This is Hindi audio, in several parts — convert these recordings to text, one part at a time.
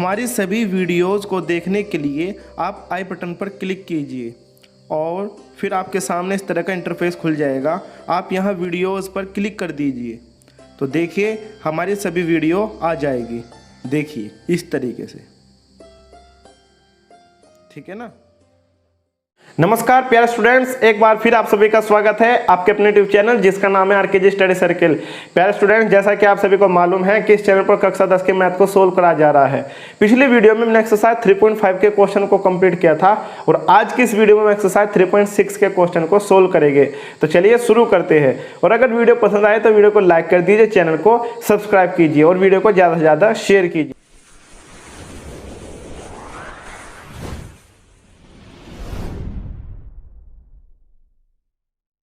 हमारी सभी वीडियोस को देखने के लिए आप आई बटन पर क्लिक कीजिए और फिर आपके सामने इस तरह का इंटरफेस खुल जाएगा। आप यहाँ वीडियोस पर क्लिक कर दीजिए तो देखिए हमारी सभी वीडियो आ जाएगी। देखिए इस तरीके से, ठीक है ना। नमस्कार प्यारे स्टूडेंट्स, एक बार फिर आप सभी का स्वागत है आपके अपने यूट्यूब चैनल जिसका नाम है आरकेजी स्टडी सर्किल। प्यारे स्टूडेंट्स, जैसा कि आप सभी को मालूम है कि इस चैनल पर कक्षा 10 के मैथ को सोल्व करा जा रहा है। पिछली वीडियो में मैंने एक्सरसाइज 3.5 के क्वेश्चन को कंप्लीट किया था और आज की इस वीडियो में एक्सरसाइज 3.6 के क्वेश्चन को सोल्व करेंगे। तो चलिए शुरू करते हैं। और अगर वीडियो पसंद आए तो वीडियो को लाइक कर दीजिए, चैनल को सब्सक्राइब कीजिए और वीडियो को ज़्यादा से ज़्यादा शेयर कीजिए।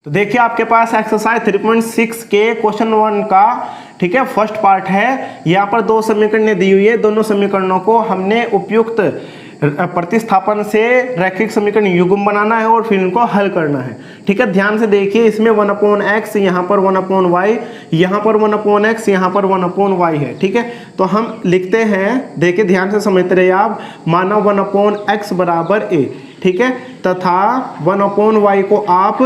तो देखिए आपके पास एक्सरसाइज 3.6 के क्वेश्चन 1 का, ठीक है, फर्स्ट पार्ट है। यहाँ पर दो समीकरण दी हुई है। दोनों समीकरणों को हमने उपयुक्त प्रतिस्थापन से रैखिक समीकरण युग्म बनाना है और फिर इनको हल करना है। ठीक है, ध्यान से देखिए। इसमें 1/x, यहाँ पर 1/y, यहाँ पर 1/x, यहाँ पर 1/y है। ठीक है, तो हम लिखते हैं, देखिए ध्यान से समझते रहिए आप। माना 1/x बराबर a, ठीक है, तथा 1/y को आप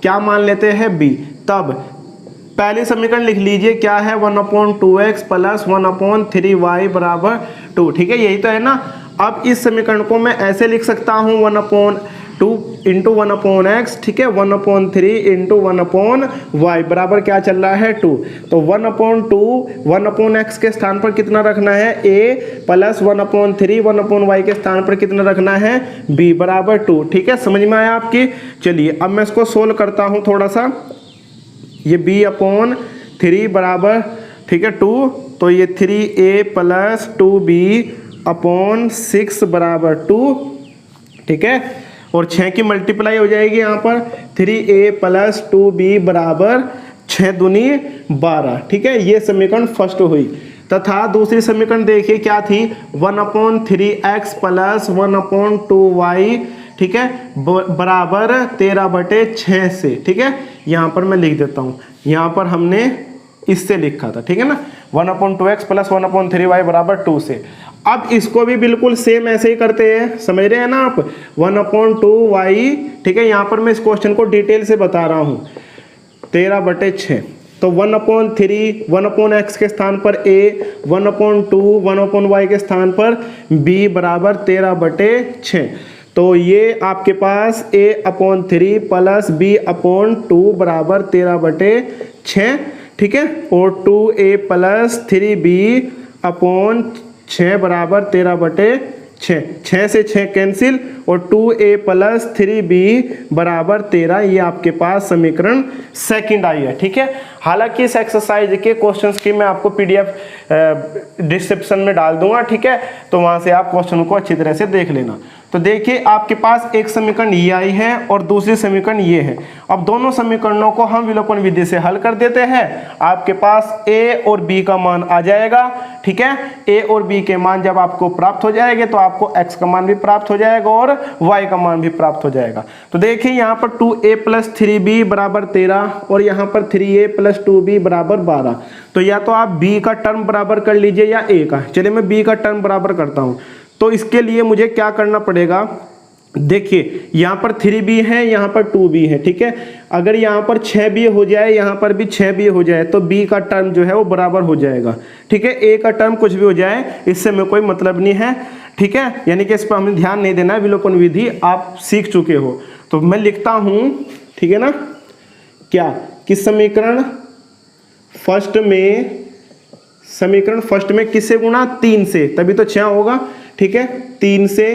क्या मान लेते हैं b। तब पहले समीकरण लिख लीजिए, क्या है 1/2x प्लस 1/3y बराबर 2। ठीक है, यही तो है ना। अब इस समीकरण को मैं ऐसे लिख सकता हूँ 1/2 इंटू 1/x, ठीक है, 1/3 इंटू 1/y बराबर क्या चल रहा है 2। तो 1/2 1/x के स्थान पर कितना रखना है a प्लस 1/3 1/y के स्थान पर कितना रखना है b बराबर 2। ठीक है, समझ में आया आपकी। चलिए अब मैं इसको सोल्व करता हूँ थोड़ा सा। ये b/3 बराबर, ठीक है, 2, तो ये 3a प्लस 2b/6 बराबर 2। ठीक है, और 6 की मल्टीप्लाई हो जाएगी यहाँ पर, 3a प्लस 2b बराबर 6 दूनी 12। ठीक है, ये समीकरण फर्स्ट हुई। तथा दूसरी समीकरण देखिए क्या थी, 1/3x प्लस 1/2y, ठीक है, बराबर 13/6 से। ठीक है, यहाँ पर मैं लिख देता हूँ, यहाँ पर हमने इससे लिखा था, ठीक है ना, 1/2x प्लस 1/3y बराबर 2 से। अब इसको भी बिल्कुल सेम ऐसे ही करते हैं, समझ रहे हैं ना आप। 1/2y, ठीक है, यहाँ पर मैं इस क्वेश्चन को डिटेल से बता रहा हूँ, 13/6। तो 1/3 1/x के स्थान पर a, 1/2 1/y के स्थान पर b बराबर 13/6। तो ये आपके पास a/3 प्लस b/2 बराबर 13/6। ठीक है, और 2a प्लस 3b/6 बराबर 13/6। 6 से 6 कैंसिल और 2a प्लस 3b बराबर 13। ये आपके पास समीकरण सेकंड आई है। ठीक है, हालांकि इस एक्सरसाइज के क्वेश्चंस की मैं आपको पीडीएफ डिस्क्रिप्शन में डाल दूंगा। ठीक है, तो वहां से आप क्वेश्चन को अच्छी तरह से देख लेना। तो देखिए आपके पास एक समीकरण ये आई है और दूसरी समीकरण ये है। अब दोनों समीकरणों को हम विलोपन विधि से हल कर देते हैं। आपके पास a और b का मान आ जाएगा। ठीक है, a और b के मान जब आपको प्राप्त हो जाएंगे तो आपको x का मान भी प्राप्त हो जाएगा और y का मान भी प्राप्त हो जाएगा। तो देखिए यहाँ पर 2a प्लस 3b बराबर 13 और यहाँ पर 3a प्लस 2b बराबर 12। तो या तो आप b का टर्म बराबर कर लीजिए या a का। चलिए मैं b का टर्म बराबर करता हूँ। तो इसके लिए मुझे क्या करना पड़ेगा, देखिए यहाँ पर 3b है, यहाँ पर 2b है। ठीक है, अगर यहाँ पर 6b हो जाए, यहाँ पर भी 6b हो जाए तो b का टर्म जो है वो बराबर हो जाएगा। ठीक है, a का टर्म कुछ भी हो जाए इससे में कोई मतलब नहीं है। ठीक है, यानी कि इस पर हमें ध्यान नहीं देना है, विलोपन विधि आप सीख चुके हो। तो मैं लिखता हूँ, ठीक है ना, क्या कि समीकरण फर्स्ट में किससे गुणा, 3 से, तभी तो 6 होगा। ठीक है, 3 से,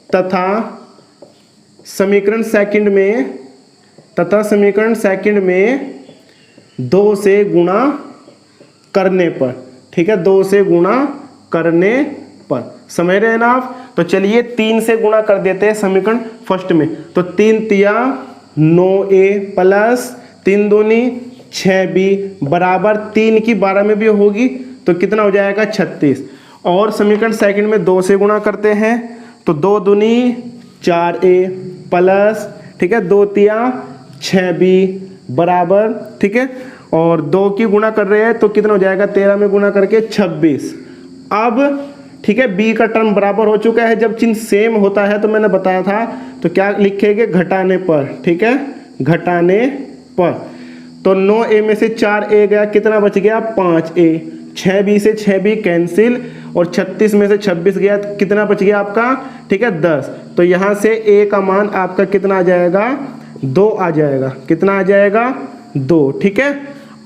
तथा समीकरण सेकंड में 2 से गुणा करने पर। ठीक है, 2 से गुणा करने पर, समझ रहे हैं ना आप। तो चलिए 3 से गुणा कर देते हैं समीकरण फर्स्ट में। तो 3 तिया 9a प्लस 3 दूनी 6b बराबर 3 की 12 में भी होगी तो कितना हो जाएगा 36। और समीकरण सेकंड में 2 से गुणा करते हैं तो 2 दूनी 4a प्लस, ठीक है, 2 तिया 6b बराबर, ठीक है, और 2 की गुणा कर रहे हैं तो कितना हो जाएगा 13 में गुणा करके 26। अब ठीक है, बी का टर्म बराबर हो चुका है। जब चिन्ह सेम होता है तो मैंने बताया था तो क्या लिखेंगे, घटाने पर, ठीक है, घटाने पर। तो 9a में से 4a गया, कितना बच गया, 5a। 6b से 6b कैंसिल और 36 में से 26 गया, कितना बच गया आपका, ठीक है, 10। तो यहाँ से a का मान आपका कितना आ जाएगा, 2 आ जाएगा। कितना आ जाएगा, 2, ठीक है।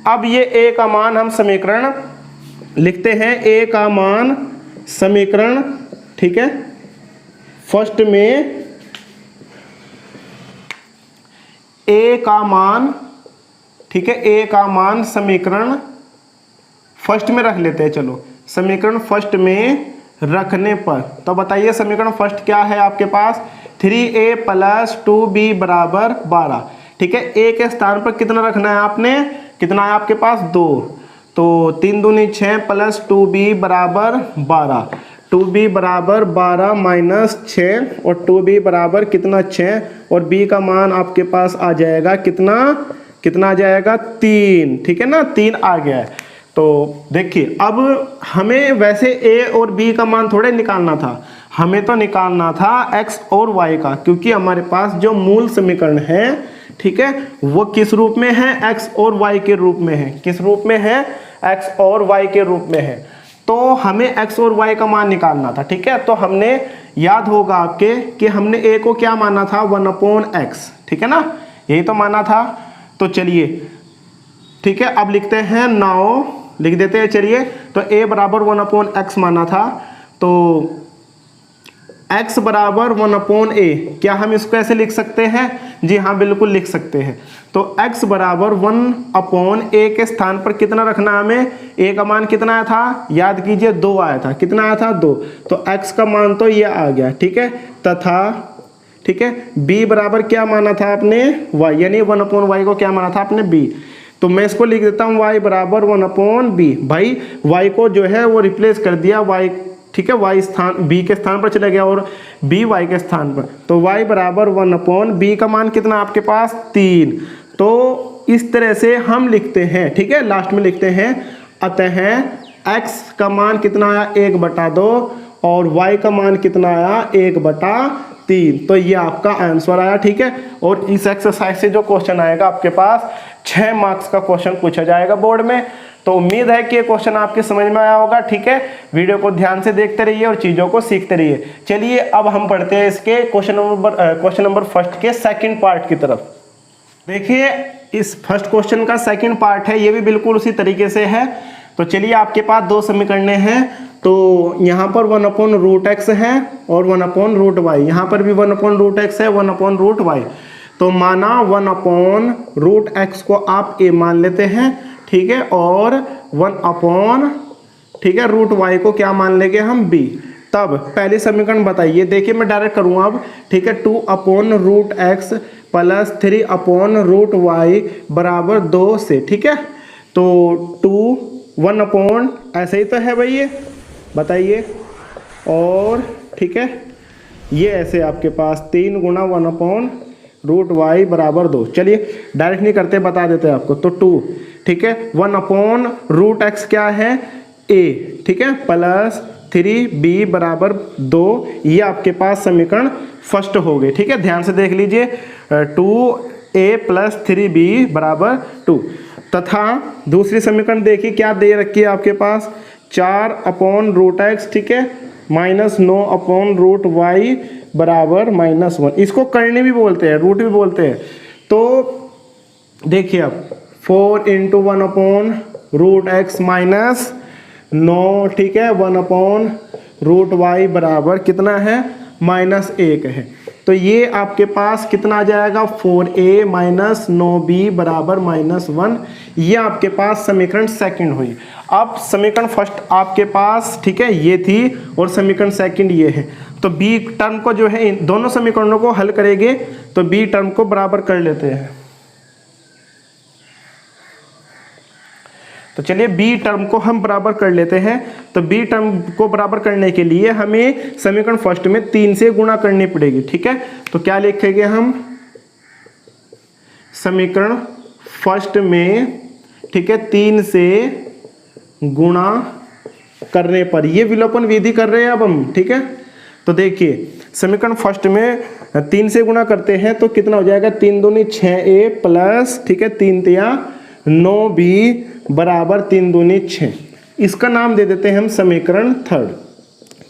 अब ये a का मान हम समीकरण लिखते हैं, a का मान समीकरण, ठीक है, फर्स्ट में a का मान, ठीक है, a का मान समीकरण फर्स्ट में रख लेते हैं। चलो, समीकरण फर्स्ट में रखने पर तो बताइए समीकरण फर्स्ट क्या है आपके पास, 3a + 2b = 12, ठीक है। a के स्थान पर कितना रखना है आपने, कितना है आपके पास, 2। तो 3 दूनी 6 + 2b = 12, 2b = 12 - 6 और 2b बराबर कितना, 6, और b का मान आपके पास आ जाएगा कितना, कितना आ जाएगा, 3, ठीक है ना, 3 आ गया है। तो देखिए अब हमें वैसे a और b का मान थोड़े निकालना था, हमें तो निकालना था x और y का, क्योंकि हमारे पास जो मूल समीकरण है, ठीक है, वो किस रूप में है, x और y के रूप में है। किस रूप में है, x और y के रूप में है। तो हमें x और y का मान निकालना था, ठीक है। तो हमने, याद होगा आपके कि हमने a को क्या माना था, 1/x, ठीक है ना, यही तो माना था। तो चलिए, ठीक है, अब लिखते हैं, नाउ लिख देते हैं। चलिए, तो a बराबर 1/x माना था, तो x बराबर 1/a, क्या हम इसको ऐसे लिख सकते हैं, जी हाँ बिल्कुल लिख सकते हैं। तो x बराबर 1/a के स्थान पर कितना रखना है हमें, a का मान कितना आया था, याद कीजिए 2 आया था, कितना आया था, 2। तो x का मान तो ये आ गया, ठीक है, तथा, ठीक है, b बराबर क्या माना था आपने, y, यानी 1/y को क्या माना था आपने, b। तो मैं इसको लिख देता हूँ y बराबर 1/b। भाई y को जो है वो रिप्लेस कर दिया, y, ठीक है, y स्थान b के स्थान पर चला गया और b y के स्थान पर। तो y बराबर 1/b का मान कितना आपके पास, 3। तो इस तरह से हम लिखते हैं, ठीक है, लास्ट में लिखते हैं, अतः x का मान कितना आया, 1/2 और y का मान कितना आया, 1/3। तो ये आपका आंसर आया, ठीक है। और इस एक्सरसाइज से जो क्वेश्चन आएगा आपके पास 6 मार्क्स का क्वेश्चन पूछा जाएगा बोर्ड में। तो उम्मीद है कि ये क्वेश्चन आपके समझ में आया होगा, ठीक है। वीडियो को ध्यान से देखते रहिए और चीज़ों को सीखते रहिए। चलिए अब हम पढ़ते हैं इसके क्वेश्चन नंबर फर्स्ट के सेकंड पार्ट की तरफ। देखिए, इस फर्स्ट क्वेश्चन का सेकंड पार्ट है, ये भी बिल्कुल उसी तरीके से है। तो चलिए, आपके पास 2 समीकरण हैं, तो यहाँ पर 1/√x है और 1/√y, यहाँ पर भी 1/√x है, 1/√y। तो माना 1/√x को आप a मान लेते हैं, ठीक है, और 1/, ठीक है, √y को क्या मान लेंगे हम, b। तब पहली समीकरण बताइए, देखिए मैं डायरेक्ट करूँगा अब, ठीक है, 2/√x + 3/√y = 2 से, ठीक है। तो 1/, ऐसे ही तो है भाई, ये बताइए, और ठीक है, ये ऐसे आपके पास 3 × 1/√y = 2। चलिए डायरेक्ट नहीं करते, बता देते हैं आपको। तो 2, ठीक है, 1/√x क्या है, a, ठीक है, + 3b = 2। ये आपके पास समीकरण फर्स्ट हो गए, ठीक है, ध्यान से देख लीजिए, 2a + 3b = 2। तथा दूसरी समीकरण देखिए क्या दे रखी है आपके पास, 4/√x, ठीक है, -9/√y = -1। इसको करनी भी बोलते हैं, रूट भी बोलते हैं। तो देखिए अब 4 × 1/√x -9, ठीक है, 1/√y बराबर कितना है, -1 है। तो ये आपके पास कितना आ जाएगा, 4a - 9b = -1। ये आपके पास समीकरण सेकंड हुई। अब समीकरण फर्स्ट आपके पास, ठीक है, ये थी, और समीकरण सेकंड ये है। तो b टर्म को जो है, इन दोनों समीकरणों को हल करेंगे तो b टर्म को बराबर कर लेते हैं। तो चलिए b टर्म को हम बराबर कर लेते हैं। तो b टर्म को बराबर करने के लिए हमें समीकरण फर्स्ट में 3 से गुणा करनी पड़ेगी, ठीक है। तो क्या लिखेंगे हम, समीकरण फर्स्ट में, ठीक है, 3 से गुणा करने पर, ये विलोपन विधि कर रहे हैं अब हम, ठीक है। तो देखिए समीकरण फर्स्ट में 3 से गुणा करते हैं तो कितना हो जाएगा, 3 दूनी 6a प्लस, ठीक है, 3 तिया 9b बराबर 3 दूनी 6। इसका नाम दे देते हैं हम समीकरण थर्ड,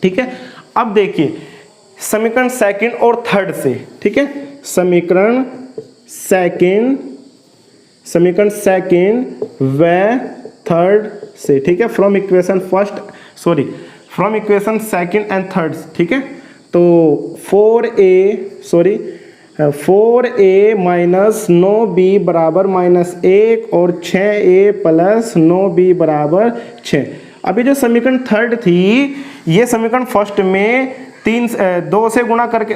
ठीक है। अब देखिए समीकरण सेकंड और थर्ड से, ठीक है, समीकरण सेकंड व थर्ड से, ठीक है, from equation second and third, ठीक है। तो 4a माइनस 9b बराबर -1 और 6a प्लस 9b बराबर 6। अभी जो समीकरण थर्ड थी, ये समीकरण फर्स्ट में 3 से गुणा करके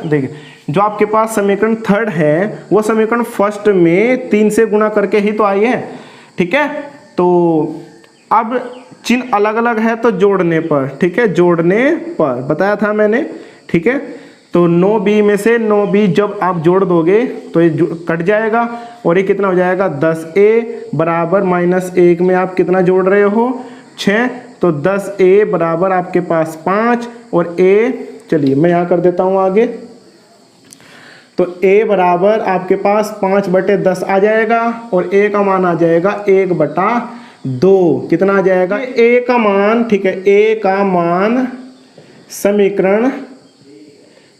देखिए, जो आपके पास समीकरण थर्ड है वो समीकरण फर्स्ट में 3 से गुणा करके ही तो आई है, ठीक है। तो अब चिन्ह अलग अलग है तो जोड़ने पर, ठीक है, जोड़ने पर बताया था मैंने, ठीक है। तो 9b में से 9b जब आप जोड़ दोगे तो ये कट जाएगा और ये कितना हो जाएगा, 10a बराबर -1 में आप कितना जोड़ रहे हो, 6। तो 10a बराबर आपके पास 5 और a, चलिए मैं यहाँ कर देता हूँ आगे। तो a बराबर आपके पास 5/10 आ जाएगा और a का मान आ जाएगा 1/2। कितना आ जाएगा, a का मान, ठीक है, a का मान समीकरण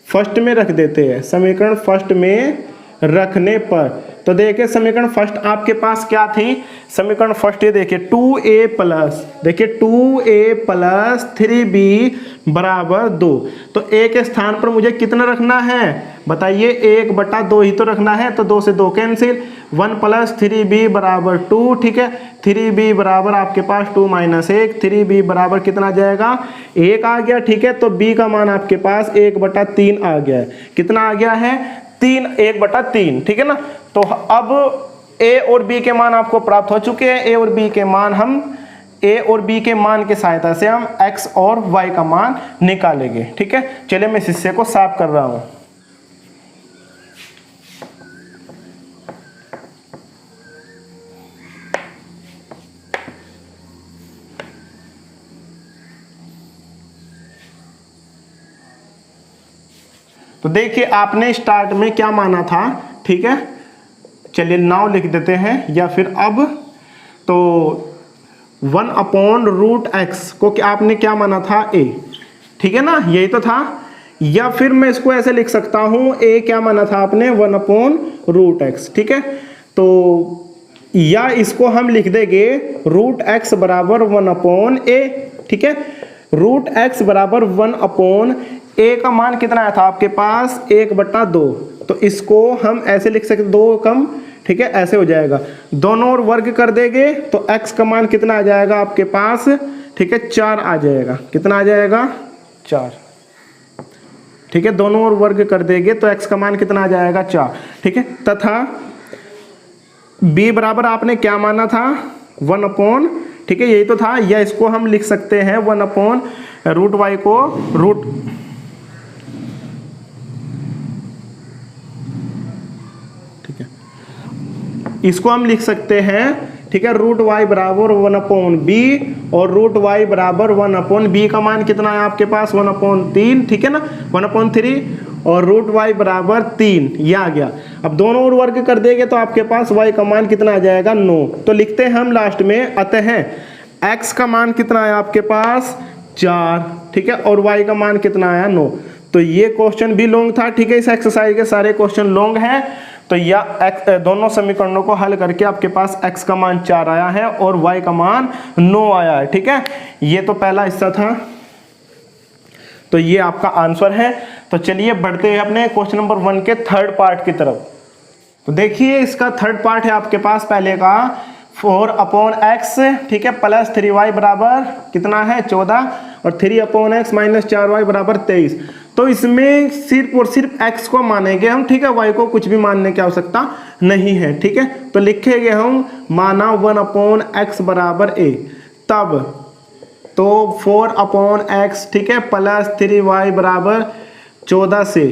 फर्स्ट में रख देते हैं, समीकरण फर्स्ट में रखने पर। तो देखिए समीकरण फर्स्ट आपके पास क्या थी, समीकरण फर्स्ट ये देखिए 2a प्लस, देखिए 2a प्लस 3b बराबर 2। तो a के स्थान पर मुझे कितना रखना है बताइए, 1/2 ही तो रखना है। तो 2 से 2 कैंसिल, 1 प्लस 3b बराबर 2, ठीक है। 3b बराबर आपके पास 2 - 1, 3b बराबर कितना आ जाएगा, 1 आ गया, ठीक है। तो b का मान आपके पास 1/3 आ गया है। कितना आ गया है, 1/3, ठीक है ना। तो अब a और b के मान आपको प्राप्त हो चुके हैं। a और b के मान की सहायता से हम x और y का मान निकालेंगे, ठीक है। चलिए मैं इस हिस्से को साफ कर रहा हूं। तो देखिए आपने स्टार्ट में क्या माना था, ठीक है। चलिए नाउ लिख देते हैं, या फिर अब तो 1/√x को क्या आपने क्या माना था, a, ठीक है ना, यही तो था। या फिर मैं इसको ऐसे लिख सकता हूं, a क्या माना था आपने, 1/√x, ठीक है। तो या इसको हम लिख देंगे √x बराबर 1/a, ठीक है। √x बराबर 1/a का मान कितना आया था आपके पास, 1/2। तो इसको हम ऐसे लिख सकते, 2 कम, ठीक है, ऐसे हो जाएगा। दोनों ओर वर्ग कर देंगे तो x का मान कितना आ जाएगा आपके पास, ठीक है, 4 आ जाएगा। कितना आ जाएगा, 4, ठीक है। दोनों ओर वर्ग कर देंगे तो x का मान कितना आ जाएगा, 4, ठीक है। तथा b बराबर आपने क्या माना था, 1/, ठीक है, यही तो था। या इसको हम लिख सकते हैं 1/√y को इसको हम लिख सकते हैं, ठीक है, √y बराबर 1/b और √y बराबर 1/b का मान कितना है आपके पास, 1/3, ठीक है ना, 1/3 और √y बराबर 3, ये आ गया। अब दोनों ओर वर्ग कर देंगे तो आपके पास y का मान कितना आ जाएगा, 9। तो लिखते हैं हम लास्ट में, अतः x का मान कितना आया आपके पास, 4, ठीक है, और y का मान कितना आया, 9। तो ये क्वेश्चन भी लॉन्ग था, ठीक है। इस एक्सरसाइज के सारे क्वेश्चन लॉन्ग हैं। तो या दोनों समीकरणों को हल करके आपके पास x का मान 4 आया है और y का मान 9 आया है, ठीक है। ये तो पहला हिस्सा था, तो ये आपका आंसर है। तो चलिए बढ़ते हैं अपने क्वेश्चन नंबर 1 के थर्ड पार्ट की तरफ। तो देखिए इसका थर्ड पार्ट है आपके पास पहले का 4/x, ठीक है, प्लस 3y बराबर कितना है, 14 और 3/x माइनस 4y बराबर 23। तो इसमें सिर्फ और सिर्फ x को मानेंगे हम, ठीक है, y को कुछ भी मानने की आवश्यकता नहीं है, ठीक है। तो लिखेंगे हम माना 1/x बराबर a, तब तो 4/x, ठीक है, प्लस 3y बराबर 14 से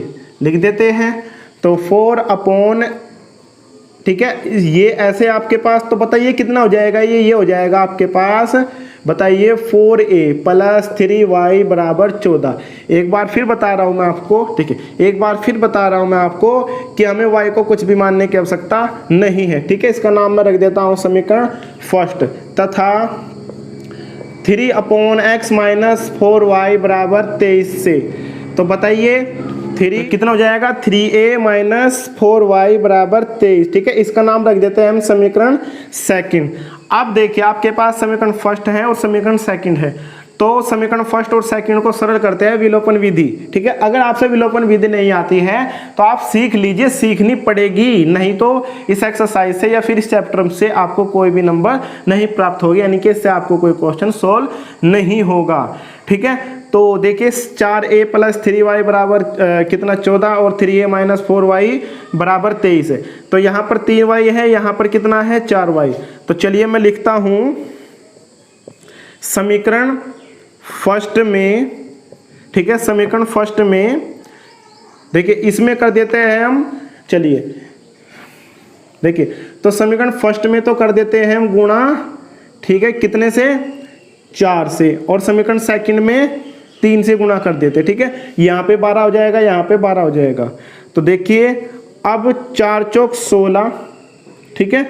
लिख देते हैं। तो 4/, ठीक है, ये ऐसे आपके पास, तो बताइए कितना हो जाएगा, ये हो जाएगा आपके पास बताइए 4a प्लस 3y बराबर 14। एक बार फिर बता रहा हूँ मैं आपको, ठीक है, एक बार फिर बता रहा हूँ मैं आपको कि हमें y को कुछ भी मानने की आवश्यकता नहीं है, ठीक है। इसका नाम मैं रख देता हूँ समीकरण फर्स्ट, तथा 3/x माइनस 4y बराबर 23 से, तो बताइए 3 कितना हो जाएगा, 3a माइनस 4y बराबर 23, ठीक है। इसका नाम रख देते हैं हम समीकरण सेकंड। अब देखिए आपके पास समीकरण फर्स्ट है और समीकरण सेकंड है, तो समीकरण फर्स्ट और सेकंड को सरल करते हैं विलोपन विधि, ठीक है। अगर आपसे विलोपन विधि नहीं आती है तो आप सीख लीजिए, सीखनी पड़ेगी, नहीं तो इस एक्सरसाइज से या फिर इस चैप्टर से आपको कोई भी नंबर नहीं प्राप्त होगी, यानी कि इससे आपको कोई क्वेश्चन सोल्व नहीं होगा, ठीक है। तो देखिए 4a प्लस 3y बराबर कितना 14 और 3a माइनस 4y बराबर 23 है, तो यहाँ पर 3y है, यहाँ पर कितना है 4y। तो चलिए मैं लिखता हूँ समीकरण फर्स्ट में, ठीक है, समीकरण फर्स्ट में देखिए इसमें कर देते हैं हम, चलिए देखिए, तो समीकरण फर्स्ट में तो कर देते हैं हम गुणा, ठीक है, कितने से 4 से, और समीकरण सेकंड में 3 से गुणा कर देते, ठीक है। यहाँ पे 12 हो जाएगा, यहाँ पे 12 हो जाएगा। तो देखिए अब 4 चौक 16, ठीक है,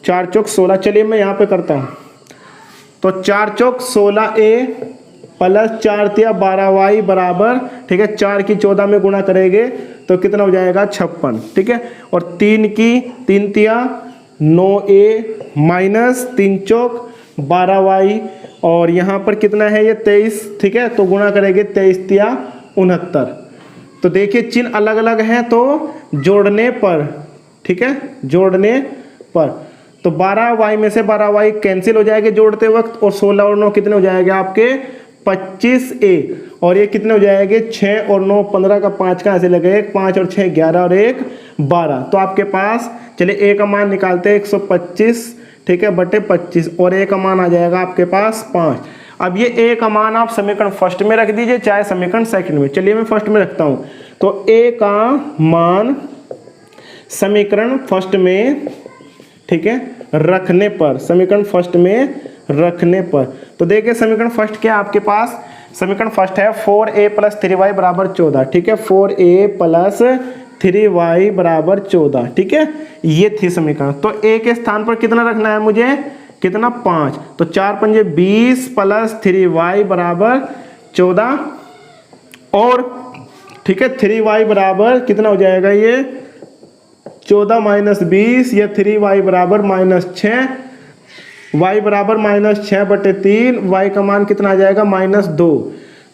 4 चौक 16, चलिए मैं यहाँ पे करता हूँ। तो 4 चौक 16a प्लस 4 तिया 12y बराबर, ठीक है, 4 की 14 में गुणा करेंगे तो कितना हो जाएगा 56, ठीक है। और 3 की 3 तिया 9a माइनस 3 चौक 12y, और यहाँ पर कितना है ये 23, ठीक है, तो गुणा करेंगे 23 तिया 69। तो देखिए चिन्ह अलग अलग हैं तो जोड़ने पर, ठीक है, जोड़ने पर, तो 12y में से 12y कैंसिल हो जाएंगे जोड़ते वक्त, और 16 और 9 कितने हो जाएंगे आपके 25a, और ये कितने हो जाएंगे 6 और 9 15 का 5 कहाँ से लगे, 5 और 6 11 और 1 12। तो आपके पास चलिए a का मान निकालते हैं 125, ठीक है, बटे 25, और a का मान आ जाएगा आपके पास 5। अब ये a का मान आप समीकरण फर्स्ट में रख दीजिए चाहे समीकरण सेकंड में, चलिए मैं फर्स्ट में रखता हूँ। तो a का मान समीकरण फर्स्ट में, ठीक है, रखने पर, समीकरण फर्स्ट में रखने पर, तो देखिए समीकरण फर्स्ट क्या है आपके पास, समीकरण फर्स्ट है 4a प्लस 3y बराबर 14, ठीक है, 4a प्लस 3y बराबर 14, ठीक है, ये थी समीकरण। तो a के स्थान पर कितना रखना है मुझे, कितना 5, तो 4 पंजे 20 प्लस 3y बराबर 14, और ठीक है 3y बराबर कितना हो जाएगा ये 14 माइनस 20, या 3y बराबर -6, y बराबर -6 बटे 3, y का मान कितना आ जाएगा -2।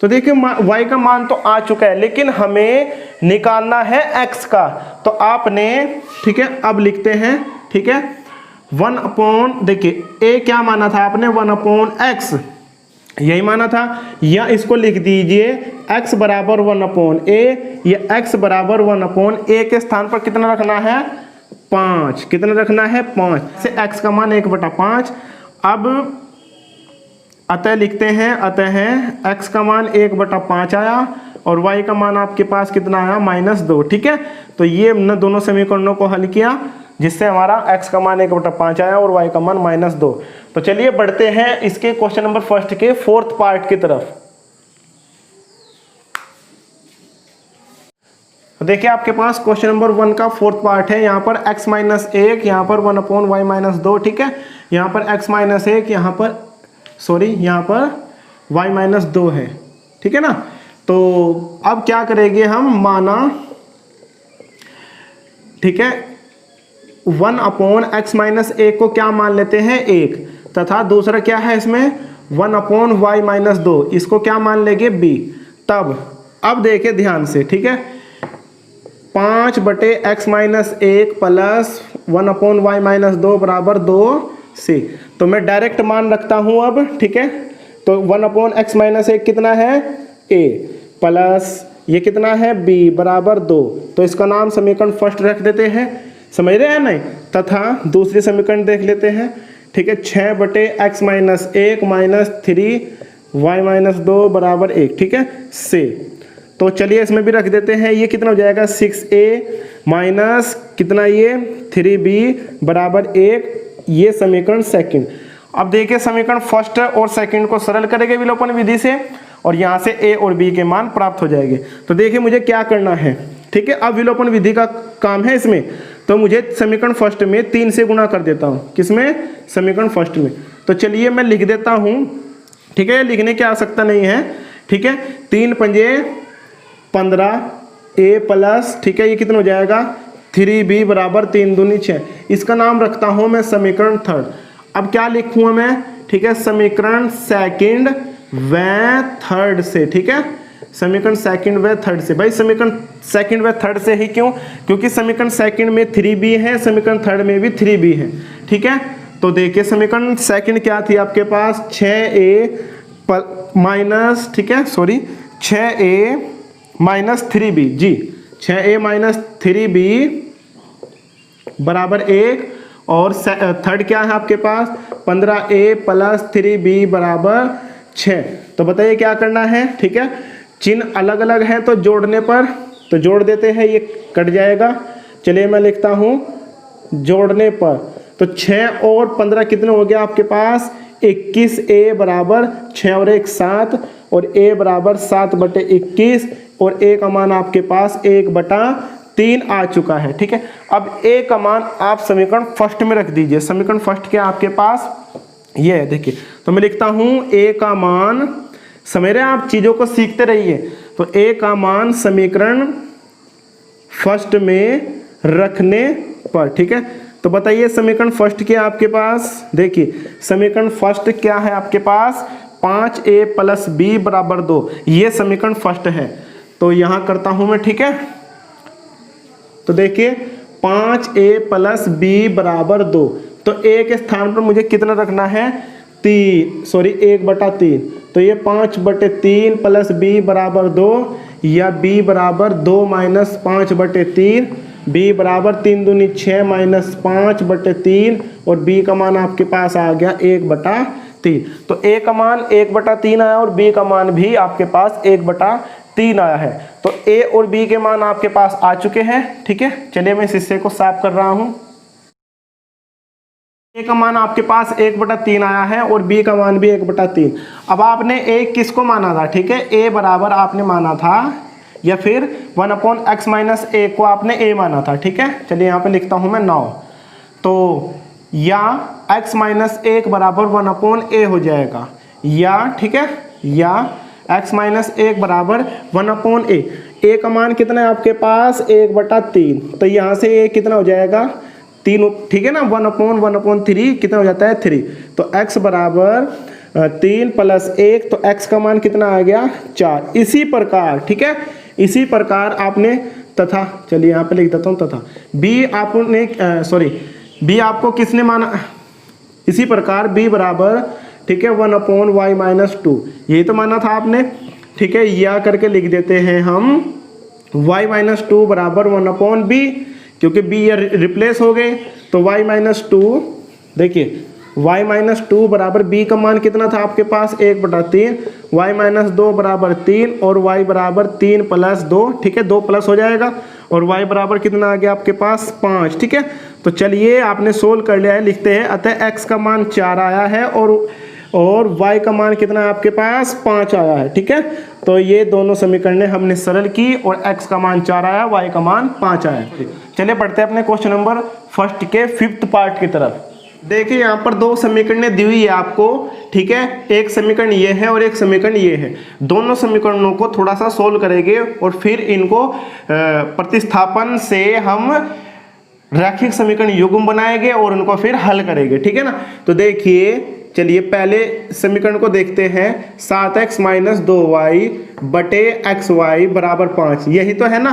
तो देखिए y का मान तो आ चुका है, लेकिन हमें निकालना है x का, तो आपने, ठीक है, अब लिखते हैं, ठीक है, 1/, देखिए a क्या माना था आपने 1/x, यही माना था, या इसको लिख दीजिए x बराबर 1/a, या x बराबर 1/a के स्थान पर कितना रखना है 5, कितना रखना है 5 से x का मान 1/5। अब अतः लिखते हैं, अतः x का मान 1/5 आया और y का मान आपके पास कितना आया -2, ठीक है। तो ये न दोनों समीकरणों को हल किया जिससे हमारा x का मान 1/5 आया और y का मान -2। तो चलिए बढ़ते हैं इसके क्वेश्चन नंबर फर्स्ट के फोर्थ पार्ट की तरफ। तो देखिए आपके पास क्वेश्चन नंबर 1 का फोर्थ पार्ट है, यहाँ पर x -1, यहाँ पर 1/y -2, ठीक है, यहाँ पर x -1, यहाँ पर यहाँ पर y -2 है, ठीक है ना। तो अब क्या करेंगे हम, माना, ठीक है, 1/x -1 को क्या मान लेते हैं 1, तथा दूसरा क्या है इसमें 1/y -2, इसको क्या मान लेंगे b। तब अब देखिए ध्यान से, ठीक है, 5/x -1 प्लस 1/y -2 बराबर 2c। तो मैं डायरेक्ट मान रखता हूं अब, ठीक है। तो 1/x -1 कितना है a, प्लस ये कितना है b बराबर 2। तो इसका नाम समीकरण फर्स्ट रख देते हैं, समझ रहे हैं नहीं। तथा दूसरी समीकरण देख लेते हैं, ठीक है, 6/x -1 माइनस 3y -2 बराबर 1, ठीक है, से। तो चलिए इसमें भी रख देते हैं, ये कितना हो जाएगा 6a माइनस कितना ये 3b बराबर 1, ये समीकरण सेकंड। अब देखिए समीकरण फर्स्ट और सेकंड को सरल करेंगे विलोपन विधि से और यहाँ से ए और बी के मान प्राप्त हो जाएंगे। तो देखिए मुझे क्या करना है, ठीक है। अब विलोपन विधि का काम है इसमें, तो मुझे समीकरण फर्स्ट में 3 से गुणा कर देता हूँ। किसमें? समीकरण फर्स्ट में। तो चलिए मैं लिख देता हूँ, ठीक है, लिखने की आवश्यकता नहीं है, ठीक है। 3 पंजे 15 ए प्लस, ठीक है, ये कितना हो जाएगा 3b बराबर 3 दूनी 6। इसका नाम रखता हूँ मैं समीकरण थर्ड। अब क्या लिखूँगा मैं, ठीक है, समीकरण सेकंड व थर्ड से, ठीक है, समीकरण सेकंड व थर्ड से। भाई समीकरण सेकंड व थर्ड से ही क्यों? क्योंकि समीकरण सेकंड में 3b है, समीकरण थर्ड में भी 3b है, ठीक है। तो देखिए समीकरण सेकंड क्या थी आपके पास, 6a माइनस, ठीक है, सॉरी 6a माइनस 3b जी, 6a माइनस 3b बराबर 1 और थर्ड क्या है आपके पास 15a प्लस 3b बराबर 6। तो बताइए क्या करना है, ठीक है। चिन्ह अलग अलग है तो जोड़ने पर तो जोड़ देते हैं, ये कट जाएगा। चलिए मैं लिखता हूँ जोड़ने पर, तो 6 और 15 कितने हो गया आपके पास 21a बराबर 6 और 1 7 और a बराबर 7/21 और a का मान आपके पास 1/3 आ चुका है, ठीक है। अब a का मान आप समीकरण फर्स्ट में रख दीजिए। समीकरण फर्स्ट क्या आपके पास ये है, देखिए। तो मैं लिखता हूँ a का मान, समझ रहे हैं आप, चीज़ों को सीखते रहिए। तो a का मान समीकरण फर्स्ट में रखने पर, ठीक है। तो बताइए समीकरण फर्स्ट क्या आपके पास, देखिए समीकरण फर्स्ट क्या है आपके पास 5a प्लस b बराबर 2, ये समीकरण फर्स्ट है। तो यहाँ करता हूँ मैं, ठीक है। तो देखिए 5a प्लस b बराबर 2, तो a के स्थान पर मुझे कितना रखना है 1/3। तो ये 5/3 प्लस b बराबर 2 या b बराबर 2 माइनस 5/3, b बराबर 3 दूनी 6 माइनस 5/3 और b का मान आपके पास आ गया 1/3। तो a का मान 1/3 आया और b का मान भी आपके पास 1/3 आया है। तो a और b के मान आपके पास आ चुके हैं, ठीक है। चलिए मैं इस हिस्से को साफ कर रहा हूँ। a का मान आपके पास 1/3 आया है और b का मान भी 1/3। अब आपने a किसको माना था, ठीक है, a बराबर आपने माना था या फिर 1/x माइनस a को आपने a माना था, ठीक है। चलिए यहाँ पे लिखता हूँ मैं 9। तो या x माइनस 1 बराबर 1/a हो जाएगा, या ठीक है, या x माइनस 1 बराबर 1/a। a का मान कितना है आपके पास 1/3, तो यहाँ से a कितना हो जाएगा 3, ठीक है ना। 1/1/3 कितना हो जाता है 3। तो x बराबर 3 प्लस 1, तो x का मान कितना आ गया 4। इसी प्रकार, ठीक है, इसी प्रकार आपने तथा, चलिए यहाँ पे लिख देता हूँ तथा b आपने b आपको किसने माना, इसी प्रकार b बराबर, ठीक है, 1/y माइनस 2, यही तो माना था आपने, ठीक है। या करके लिख देते हैं हम y माइनस 2 बराबर 1/b, क्योंकि b ये रिप्लेस हो गए। तो y माइनस 2, देखिए y माइनस 2 बराबर b का मान कितना था आपके पास 1/3, y माइनस 2 बराबर 3 और y बराबर 3 प्लस 2, ठीक है, 2 प्लस हो जाएगा और y बराबर कितना आ गया आपके पास 5, ठीक है। तो चलिए आपने सोल्व कर लिया है, लिखते हैं। अतः x का मान 4 आया है और y का मान कितना है आपके पास 5 आया है, ठीक है। तो ये दोनों समीकरणें हमने सरल की और x का मान 4 आया, y का मान 5 आया। चलिए बढ़ते हैं अपने क्वेश्चन नंबर फर्स्ट के 5th पार्ट की तरफ। देखिए यहाँ पर 2 समीकरणें दी हुई है आपको, ठीक है। एक समीकरण ये है और एक समीकरण ये है। दोनों समीकरणों को थोड़ा सा सोल्व करेंगे और फिर इनको प्रतिस्थापन से हम रैखिक समीकरण युग्म बनाएंगे और उनको फिर हल करेंगे, ठीक है ना। तो देखिए चलिए पहले समीकरण को देखते हैं। 7x माइनस 2y बटे xy बराबर 5, यही तो है ना।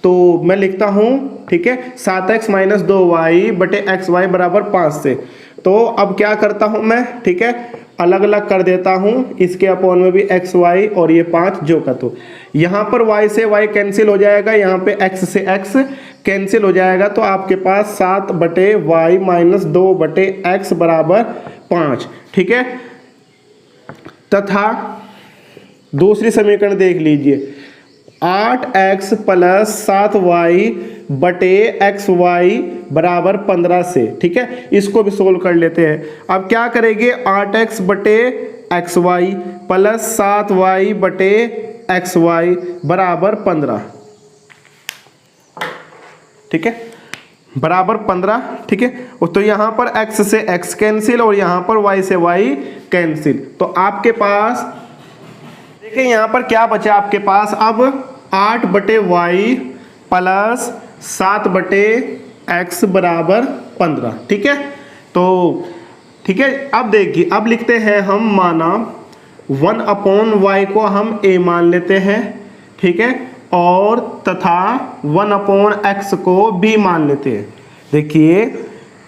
तो मैं लिखता हूँ, ठीक है, 7x माइनस 2y बटे xy बराबर 5 से। तो अब क्या करता हूँ मैं, ठीक है, अलग अलग कर देता हूँ, इसके अपॉन में भी xy और ये 5 जो का। तो यहाँ पर y से y कैंसिल हो जाएगा, यहाँ पे x से x कैंसिल हो जाएगा। तो आपके पास 7/y माइनस 2/x बराबर 5, ठीक है। तथा दूसरी समीकरण देख लीजिए, 8x प्लस 7y बटे एक्स वाई बराबर 15 से, ठीक है। इसको भी सोल्व कर लेते हैं। अब क्या करेंगे, 8x बटे एक्स वाई प्लस 7y बटे एक्स वाई बराबर 15, ठीक है, बराबर 15, ठीक है। तो यहाँ पर x से x कैंसिल और यहाँ पर y से y कैंसिल। तो आपके पास देखिए यहाँ पर क्या बचा आपके पास, अब 8 बटे वाई प्लस 7 बटे एक्स बराबर 15, ठीक है। तो ठीक है, अब देखिए, अब लिखते हैं हम माना 1/y को हम a मान लेते हैं, ठीक है, और तथा 1/x को b मान लेते हैं। देखिए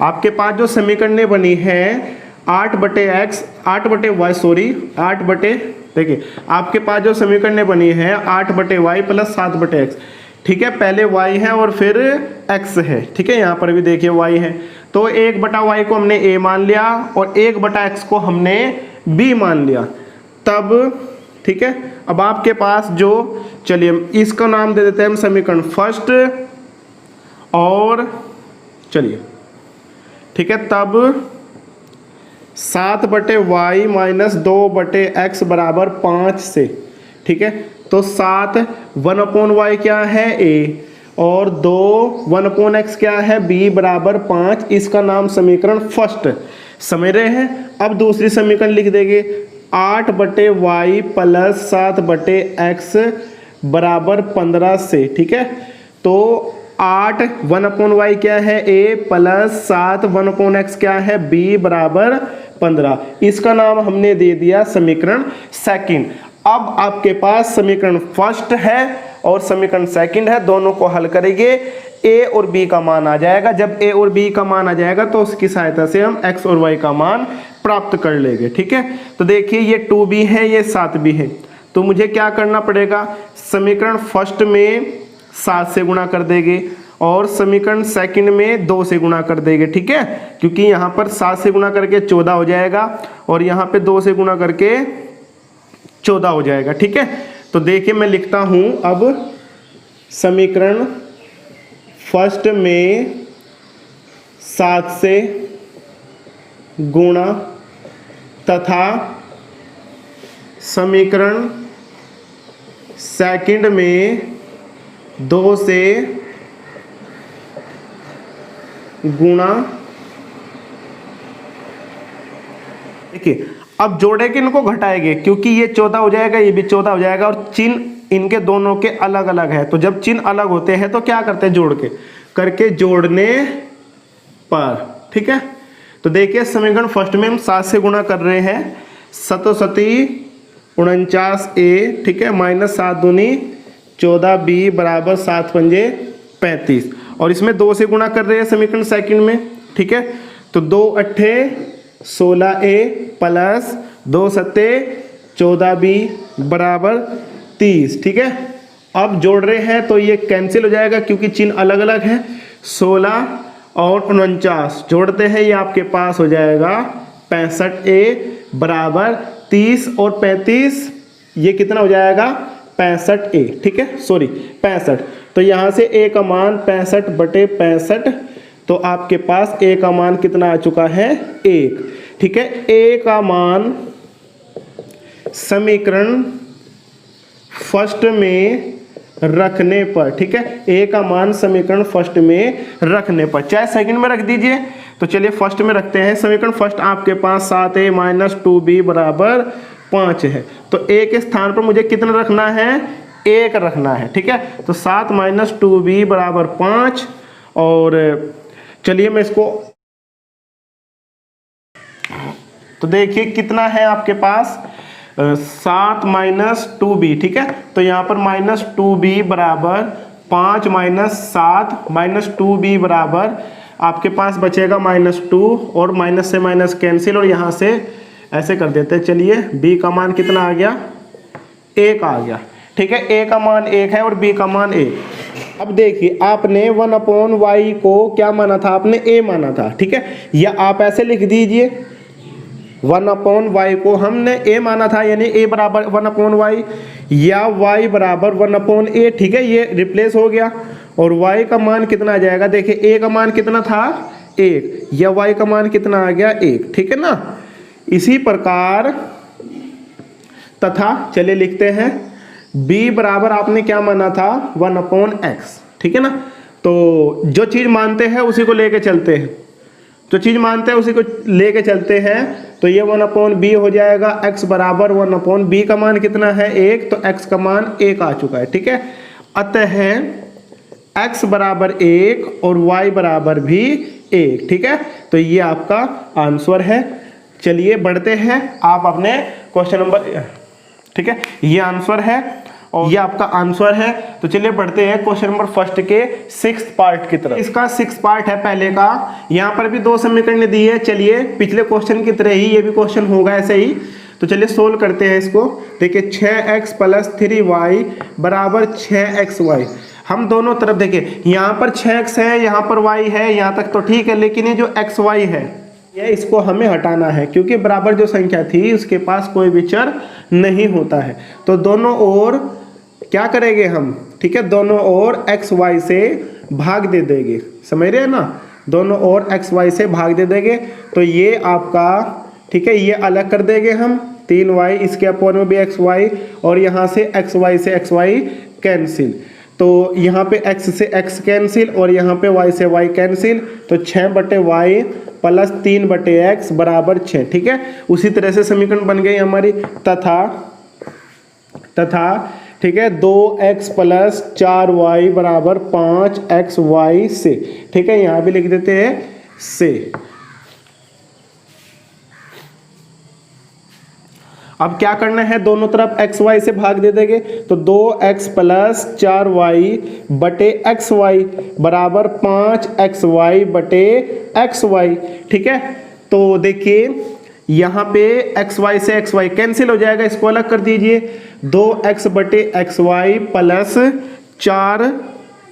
आपके पास जो समीकरणें बनी है 8 बटे देखिए आपके पास जो समीकरणें बनी है 8 बटे वाई प्लस 7 बटे एक्स, ठीक है। पहले y है और फिर x है, ठीक है। यहाँ पर भी देखिए y है, तो 1 बटा वाई को हमने a मान लिया और 1 बटा x को हमने b मान लिया, तब ठीक है। अब आपके पास जो, चलिए इसका नाम दे देते हैं हम समीकरण फर्स्ट, और चलिए ठीक है, तब 7 बटे वाई माइनस 2 बटे एक्स बराबर 5 से, ठीक है। तो 7 1/y क्या है a और 2 1/x क्या है b बराबर 5, इसका नाम समीकरण फर्स्ट, समझ रहे हैं। अब दूसरी समीकरण लिख देंगे 8 बटे वाई प्लस 7 बटे एक्स बराबर 15 से, ठीक है। तो 8 1/y क्या है a प्लस 7 1/x क्या है b बराबर 15, इसका नाम हमने दे दिया समीकरण सेकंड। अब आपके पास समीकरण फर्स्ट है और समीकरण सेकंड है, दोनों को हल करेंगे, a और b का मान आ जाएगा। जब a और b का मान आ जाएगा तो उसकी सहायता से हम x और y का मान प्राप्त कर लेंगे, ठीक है। तो देखिए ये 2b है, ये 7b है, तो मुझे क्या करना पड़ेगा, समीकरण फर्स्ट में 7 से गुणा कर देंगे और समीकरण सेकंड में 2 से गुणा कर देंगे, ठीक है, क्योंकि यहाँ पर 7 से गुणा करके 14 हो जाएगा और यहाँ पे 2 से गुणा करके 14 हो जाएगा, ठीक है। तो देखिए मैं लिखता हूँ अब समीकरण फर्स्ट में 7 से गुणा तथा समीकरण सेकंड में 2 से गुणा। देखिए अब जोड़े के इनको घटाएंगे, क्योंकि ये 14 हो जाएगा, ये भी 14 हो जाएगा और चिन्ह इनके दोनों के अलग अलग है। तो जब चिन्ह अलग होते हैं तो क्या करते हैं, जोड़ के करके जोड़ने पर, ठीक है। तो देखिए समीकरण फर्स्ट में हम 7 से गुणा कर रहे हैं, 7 49a, ठीक है, माइनस 7 दूनी 14b बराबर 7 पंजे 35, और इसमें 2 से गुणा कर रहे हैं समीकरण सेकंड में, ठीक है। तो 2 अट्ठे 16a प्लस 2 सत्ते 14b बराबर 30, ठीक है। अब जोड़ रहे हैं तो ये कैंसिल हो जाएगा क्योंकि चिन्ह अलग अलग है। 16 और 49 जोड़ते हैं, ये आपके पास हो जाएगा 65a बराबर 30 और 35, ये कितना हो जाएगा 65a, ठीक है, सॉरी 65। तो यहाँ से a का मान 65 बटे 65, तो आपके पास a का मान कितना आ चुका है 1, ठीक है। a का मान समीकरण फर्स्ट में रखने पर, ठीक है, a का मान समीकरण फर्स्ट में रखने पर, चाहे सेकंड में रख दीजिए। तो चलिए फर्स्ट में रखते हैं, समीकरण फर्स्ट आपके पास 7a माइनस 2b बराबर 5 है, तो a के स्थान पर मुझे कितना रखना है, 1 रखना है, ठीक है। तो 7 माइनस 2b बराबर 5, और चलिए मैं इसको, तो देखिए कितना है आपके पास 7 माइनस 2b, ठीक है। तो यहाँ पर माइनस 2b बराबर 5 माइनस 7 माइनस 2b बराबर आपके पास बचेगा -2, और माइनस से माइनस कैंसिल, और यहाँ से ऐसे कर देते हैं। चलिए b का मान कितना आ गया, 1 आ गया, ठीक है। a का मान 1 है और b का मान 1। अब देखिए आपने 1/y को क्या माना था, आपने a माना था, ठीक है, या आप ऐसे लिख दीजिए 1/y को हमने a माना था, यानी a बराबर 1/y या y बराबर 1/a, ठीक है, ये रिप्लेस हो गया। और y का मान कितना आ जाएगा, देखिए a का मान कितना था 1, या y का मान कितना आ गया 1, ठीक है ना। इसी प्रकार तथा चलिए लिखते हैं b बराबर आपने क्या माना था 1/x, ठीक है ना। तो जो चीज़ मानते हैं उसी को लेके चलते हैं, जो चीज़ मानते हैं उसी को लेके चलते हैं। तो ये 1/b हो जाएगा, x बराबर 1/b का मान कितना है 1, तो x का मान 1 आ चुका है, ठीक है। अतः x बराबर 1 और y बराबर भी 1, ठीक है। तो ये आपका आंसर है। चलिए बढ़ते हैं आप अपने क्वेश्चन नंबर, ठीक है, ये आंसर है और ये आपका आंसर है। तो चलिए बढ़ते हैं क्वेश्चन नंबर फर्स्ट के 6th पार्ट की तरफ। इसका 6th पार्ट है पहले का, यहाँ पर भी 2 समीकरण दी है। चलिए पिछले क्वेश्चन की तरह ही ये भी क्वेश्चन होगा ऐसे ही। तो चलिए सोल्व करते हैं इसको। देखिए 6x + 3y बराबर 6xy। हम दोनों तरफ देखिए, यहाँ पर 6x है, यहाँ पर y है, यहाँ तक तो ठीक है, लेकिन ये जो xy है ये इसको हमें हटाना है, क्योंकि बराबर जो संख्या थी उसके पास कोई भी चर नहीं होता है। तो दोनों ओर क्या करेंगे हम, ठीक है, दोनों ओर x y से भाग दे देंगे, समझ रहे हैं ना, दोनों ओर x y से भाग दे देंगे। तो ये आपका, ठीक है, ये अलग कर देंगे हम 3y, इसके अपोन में भी xy, और यहाँ से xy से xy कैंसिल। तो यहाँ पे x से x कैंसिल और यहाँ पे y से y कैंसिल। तो 6/y + 3/x बराबर 6, ठीक है। उसी तरह से समीकरण बन गई हमारी। तथा ठीक है 2x + 4y बराबर 5xy से, ठीक है, यहाँ भी लिख देते हैं से। अब क्या करना है, दोनों तरफ x y से भाग दे देंगे। तो 2x + 4y बटे xy बराबर 5xy बटे xy, ठीक है। तो देखिए यहाँ पे xy से xy कैंसिल हो जाएगा, इसको अलग कर दीजिए। 2x बटे xy + 4,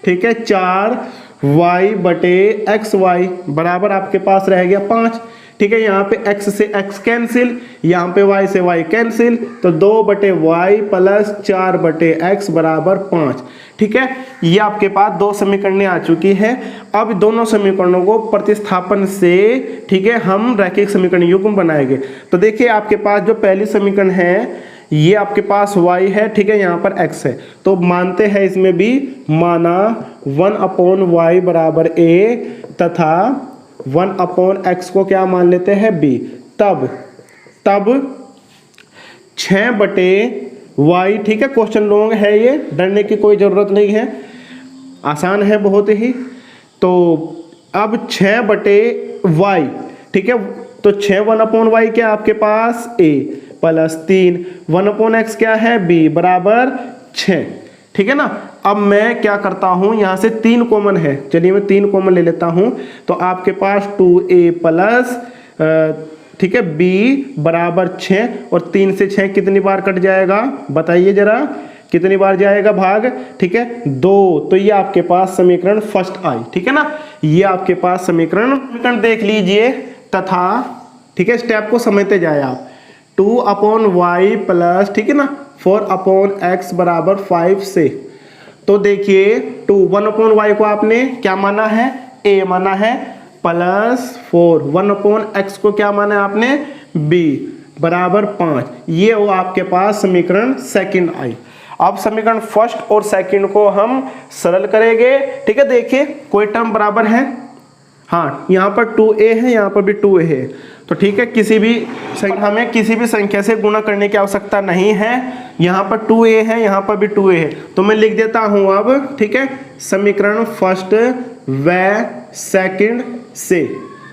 ठीक है, 4y बटे xy बराबर आपके पास रह गया 5, ठीक है। यहाँ पे x से x कैंसिल, यहाँ पे y से y कैंसिल। तो 2/y + 4/x बराबर 5, ठीक है। ये आपके पास 2 समीकरणें आ चुकी है। अब दोनों समीकरणों को प्रतिस्थापन से, ठीक है, हम रैखिक समीकरण युग्म बनाएंगे। तो देखिए आपके पास जो पहली समीकरण है ये आपके पास y है, ठीक है, यहाँ पर x है। तो मानते हैं इसमें भी, माना 1/y बराबर a तथा 1/x को क्या मान लेते हैं b। तब 6/y, ठीक है, क्वेश्चन लॉन्ग है, ये डरने की कोई ज़रूरत नहीं है, आसान है बहुत ही। तो अब 6/y, ठीक है, तो 6 1/y क्या आपके पास a + 3 1/x क्या है b बराबर 6, ठीक है ना। अब मैं क्या करता हूं, यहां से 3 कॉमन है, चलिए मैं 3 कॉमन ले लेता हूं। तो आपके पास 2a + ठीक है b बराबर 6, और 3 से 6 कितनी बार कट जाएगा बताइए जरा, कितनी बार जाएगा भाग, ठीक है 2। तो ये आपके पास समीकरण फर्स्ट आई, ठीक है ना। ये आपके पास समीकरण देख लीजिए। तथा, ठीक है, स्टेप को समझते जाए आप। 2/y + ठीक है ना 4/x बराबर 5 से। तो देखिए 1/y को आपने क्या माना है, a माना है, +4 1/x को क्या माना है आपने, b बराबर 5। ये वो आपके पास समीकरण सेकंड आई। अब समीकरण फर्स्ट और सेकंड को हम सरल करेंगे, ठीक है। देखिए कोई टर्म बराबर है, हाँ, यहाँ पर 2a है, यहाँ पर भी 2a है। तो ठीक है, हमें किसी भी संख्या से गुणा करने की आवश्यकता नहीं है। यहाँ पर 2a है, यहाँ पर भी 2a है। तो मैं लिख देता हूँ अब, ठीक है, समीकरण फर्स्ट व सेकंड से।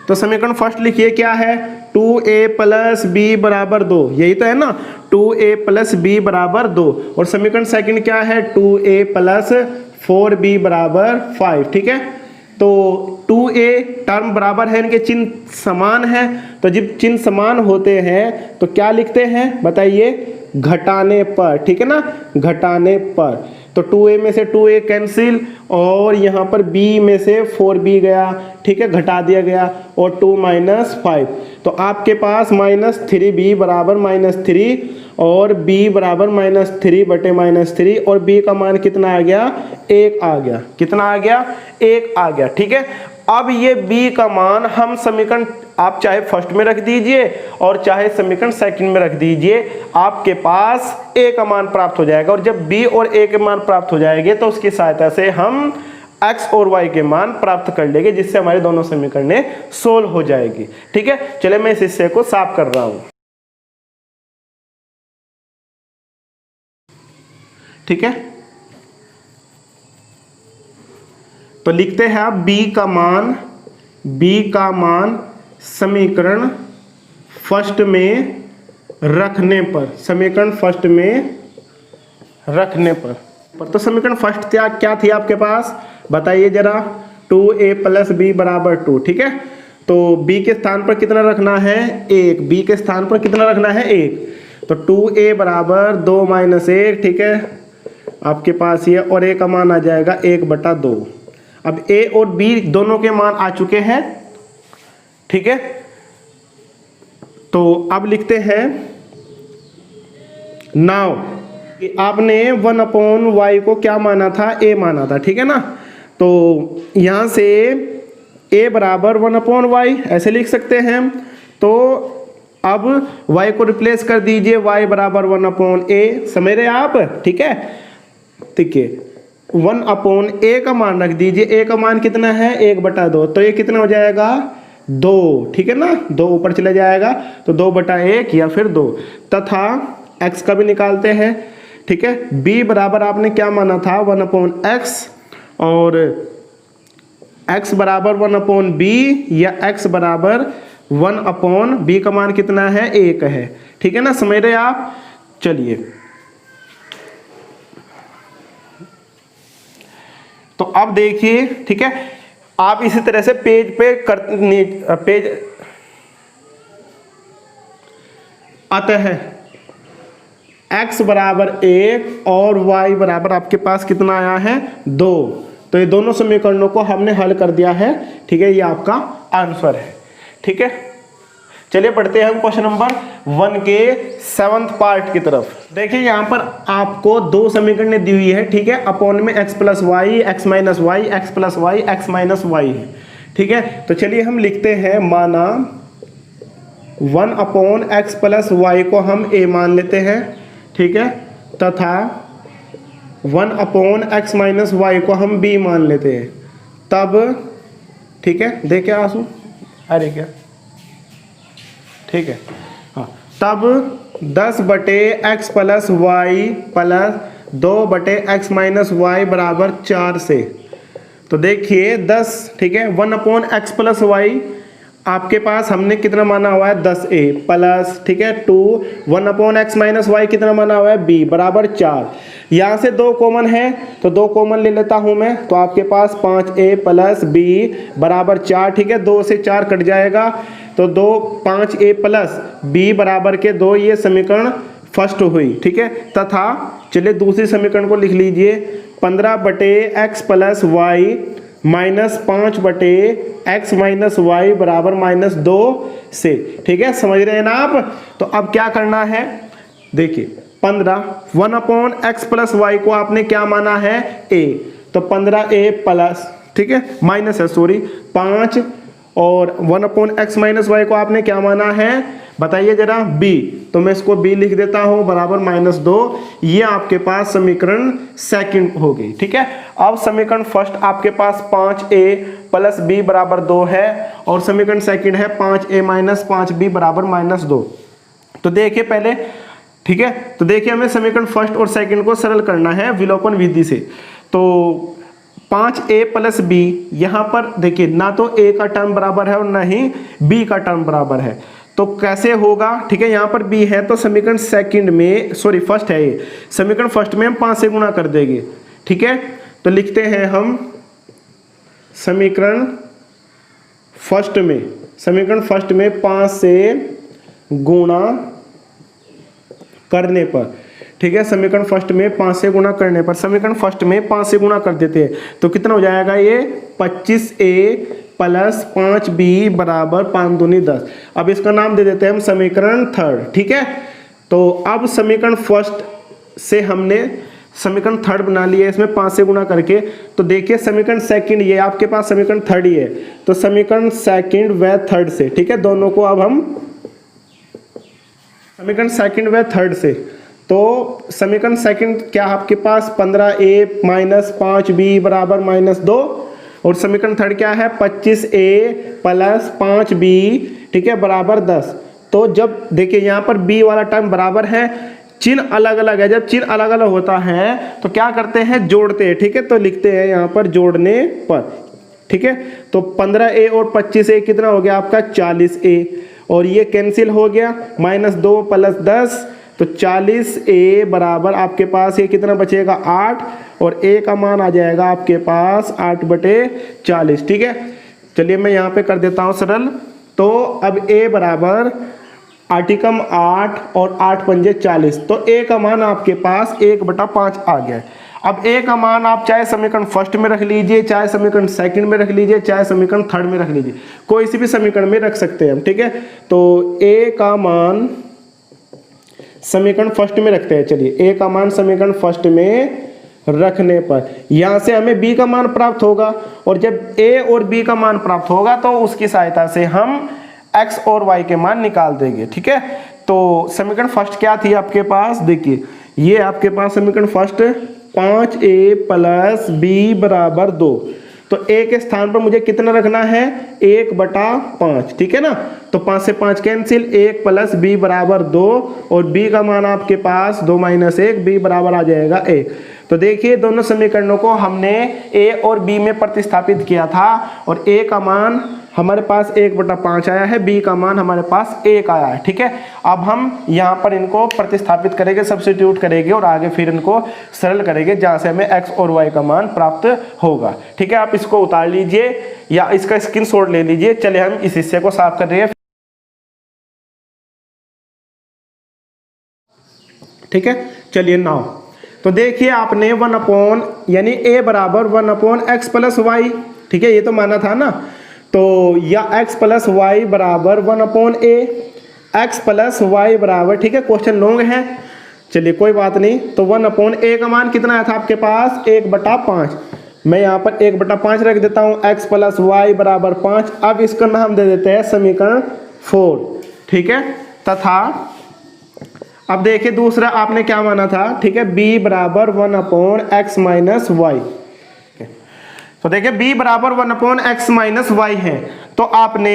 तो समीकरण फर्स्ट लिखिए क्या है, 2a + b बराबर 2, यही तो है ना, 2a + b बराबर 2। और समीकरण सेकंड क्या है, 2a + 4b बराबर 5, ठीक है। तो 2a टर्म बराबर है, इनके चिन्ह समान है। तो जब चिन्ह समान होते हैं तो क्या लिखते हैं बताइए, घटाने पर, ठीक है ना, घटाने पर। तो 2a में से 2a कैंसिल, और यहाँ पर b में से 4b गया, ठीक है, घटा दिया गया, और 2 - 5, तो आपके पास -3b बराबर -3 और b बराबर -3 बटे -3, और b का मान कितना आ गया, 1 आ गया। कितना आ गया, 1 आ गया, ठीक है। अब ये b का मान हम समीकरण, आप चाहे फर्स्ट में रख दीजिए और चाहे समीकरण सेकंड में रख दीजिए, आपके पास a का मान प्राप्त हो जाएगा। और जब b और a के मान प्राप्त हो जाएंगे तो उसकी सहायता से हम x और y के मान प्राप्त कर लेंगे, जिससे हमारे दोनों समीकरणें सोल्व हो जाएगी, ठीक है। चलिए मैं इस हिस्से को साफ कर रहा हूं, ठीक है। तो लिखते हैं आप b का मान समीकरण फर्स्ट में रखने पर, समीकरण फर्स्ट में रखने पर, तो समीकरण फर्स्ट क्या थी आपके पास, बताइए जरा, 2a + b = 2, ठीक है। तो b के स्थान पर कितना रखना है, 1, b के स्थान पर कितना रखना है, 1, तो 2a = 2 - 1, ठीक है, आपके पास ये, और a का मान आ जाएगा 1/2। अब a और b दोनों के मान आ चुके हैं, ठीक है। तो अब लिखते हैं नाउ, आपने 1/y को क्या माना था, a माना था, ठीक है ना। तो यहां से a बराबर 1/y ऐसे लिख सकते हैं। तो अब y को रिप्लेस कर दीजिए, y बराबर 1/a, समझ रहे आप, ठीक है। ठीक है, 1/a का मान रख दीजिए, a का मान कितना है, 1/2, तो ये कितना हो जाएगा, 2, ठीक है ना, 2 ऊपर चला जाएगा, तो 2/1 या फिर 2, तथा x का भी निकालते हैं, ठीक है। b बराबर आपने क्या माना था, 1/x, और x बराबर 1/b, या x बराबर 1/b का मान कितना है, 1 है, ठीक है ना, समझ रहे आप। चलिए, तो अब देखिए, ठीक है, आप इसी तरह से पेज पे पेज आता है, x बराबर 1 और y बराबर आपके पास कितना आया है, 2, तो ये दोनों समीकरणों को हमने हल कर दिया है, ठीक है, ये आपका आंसर है, ठीक है। चलिए पढ़ते हैं हम क्वेश्चन नंबर 1 के 7th पार्ट की तरफ। देखिए यहाँ पर आपको 2 समीकरणें दी हुई है, ठीक है, अपॉन में x + y, x - y, x + y, x - y है, ठीक है। तो चलिए हम लिखते हैं, माना 1/x + y को हम a मान लेते हैं, ठीक है, तथा 1/x - y को हम b मान लेते हैं, तब, ठीक है, देखे आंसू, अरे क्या, ठीक है, हाँ, तब 10/x + y + 2/x - y बराबर 4 से, तो देखिए 10, ठीक है, 1/x + y आपके पास हमने कितना माना हुआ है, 10a प्लस, ठीक है, 2 1/x - y कितना माना हुआ है, b बराबर 4। यहाँ से 2 कॉमन है, तो 2 कॉमन ले लेता हूँ मैं, तो आपके पास 5a + b बराबर 4, ठीक है, 2 से 4 कट जाएगा, तो 5a + b बराबर के 2, ये समीकरण फर्स्ट हुई, ठीक है। तथा चलिए दूसरी समीकरण को लिख लीजिए, 15/x + y -5/x - y बराबर -2 से, ठीक है, समझ रहे हैं ना आप। तो अब क्या करना है, देखिए 1/x + y को आपने क्या माना है, a, तो 15a प्लस, ठीक है, माइनस है, सॉरी, 5, और 1/x - y को आपने क्या माना है, बताइए जरा, b, तो मैं इसको b लिख देता हूं, बराबर -2, ये आपके पास समीकरण सेकंड हो गई, ठीक है। अब समीकरण फर्स्ट आपके पास 5a + b बराबर 2 है, और समीकरण सेकंड है 5a - 5b बराबर -2। तो देखिए पहले, ठीक है, तो देखिए हमें समीकरण फर्स्ट और सेकंड को सरल करना है विलोपन विधि से। तो 5a + b, यहाँ पर देखिए ना तो a का टर्म बराबर है और ना ही b का टर्म बराबर है, तो कैसे होगा, ठीक है, यहाँ पर b है, तो समीकरण सेकंड में, सॉरी फर्स्ट है ये, समीकरण फर्स्ट में हम 5 से गुणा कर देंगे, ठीक है। तो लिखते हैं हम समीकरण फर्स्ट में 5 से गुणा करने पर, ठीक है, समीकरण फर्स्ट में 5 से गुणा करने पर, समीकरण फर्स्ट में 5 से गुणा कर देते हैं तो कितना हो जाएगा ये 25a प्लस 5b बराबर 5 दूनी 10। अब इसका नाम दे देते हैं हम समीकरण थर्ड। ठीक है, तो अब समीकरण फर्स्ट से हमने समीकरण थर्ड बना लिया इसमें 5 से गुणा करके। तो देखिए समीकरण सेकंड, ये आपके पास समीकरण थर्ड ही है, तो समीकरण सेकंड व थर्ड से, ठीक है, दोनों को अब हम समीकरण सेकंड व थर्ड से, तो समीकरण सेकंड क्या आपके पास 15a माइनस 5b बराबर -2, और समीकरण थर्ड क्या है 25a प्लस 5b, ठीक है, बराबर 10। तो जब देखिए यहाँ पर b वाला टर्म बराबर है, चिन्ह अलग अलग है, जब चिन्ह अलग अलग होता है तो क्या करते हैं, जोड़ते हैं। ठीक है, तो लिखते हैं यहाँ पर जोड़ने पर। ठीक है, तो 15a और 25a कितना हो गया आपका 40a, और ये कैंसिल हो गया, -2 प्लस 10, तो 40a बराबर आपके पास ये कितना बचेगा 8, और a का मान आ जाएगा आपके पास 8/40। ठीक है, चलिए मैं यहाँ पे कर देता हूँ सरल। तो अब a बराबर 8 और 8 पंजे 40, तो a का मान आपके पास 1/5 आ गया है। अब a का मान आप चाहे समीकरण फर्स्ट में रख लीजिए, चाहे समीकरण सेकंड में रख लीजिए, चाहे समीकरण थर्ड में रख लीजिए, कोई सी भी समीकरण में रख सकते हैं हम। ठीक है, तो a का मान समीकरण फर्स्ट में रखते हैं। चलिए a का मान समीकरण फर्स्ट में रखने पर यहाँ से हमें b का मान प्राप्त होगा, और जब a और b का मान प्राप्त होगा तो उसकी सहायता से हम x और y के मान निकाल देंगे। ठीक है, तो समीकरण फर्स्ट क्या थी आपके पास, देखिए ये आपके पास समीकरण फर्स्ट 5a प्लस b बराबर 2, तो a के स्थान पर मुझे कितना रखना है 1/5। ठीक है ना, तो 5 से 5 कैंसिल, 1 प्लस b बराबर 2, और b का मान आपके पास 2 - 1, b बराबर आ जाएगा 1। तो देखिए दोनों समीकरणों को हमने a और b में प्रतिस्थापित किया था, और a का मान हमारे पास 1/5 आया है, b का मान हमारे पास 1 आया है। ठीक है, अब हम यहाँ पर इनको प्रतिस्थापित करेंगे, सब्स्टिट्यूट करेंगे, और आगे फिर इनको सरल करेंगे जहाँ से हमें x और y का मान प्राप्त होगा। ठीक है, आप इसको उतार लीजिए या इसका स्क्रीनशॉट ले लीजिए। चलिए हम इस हिस्से को साफ कर रहे हैं। ठीक है, चलिए नाउ तो देखिए आपने 1 यानी a बराबर 1/x प्लस वाई, ठीक है, ये तो माना था ना, तो या x प्लस वाई बराबर 1/a, x प्लस वाई बराबर, ठीक है, क्वेश्चन लॉन्ग है, चलिए कोई बात नहीं। तो 1/a का मान कितना आया था आपके पास 1/5, मैं यहाँ पर 1/5 रख देता हूँ, x प्लस वाई बराबर 5। अब इसका नाम दे देते हैं समीकरण 4। ठीक है, तथा अब देखिए दूसरा आपने क्या माना था, ठीक है, b बराबर 1/x माइनस वाई। तो देखिए b बराबर 1/x माइनस वाई है, तो आपने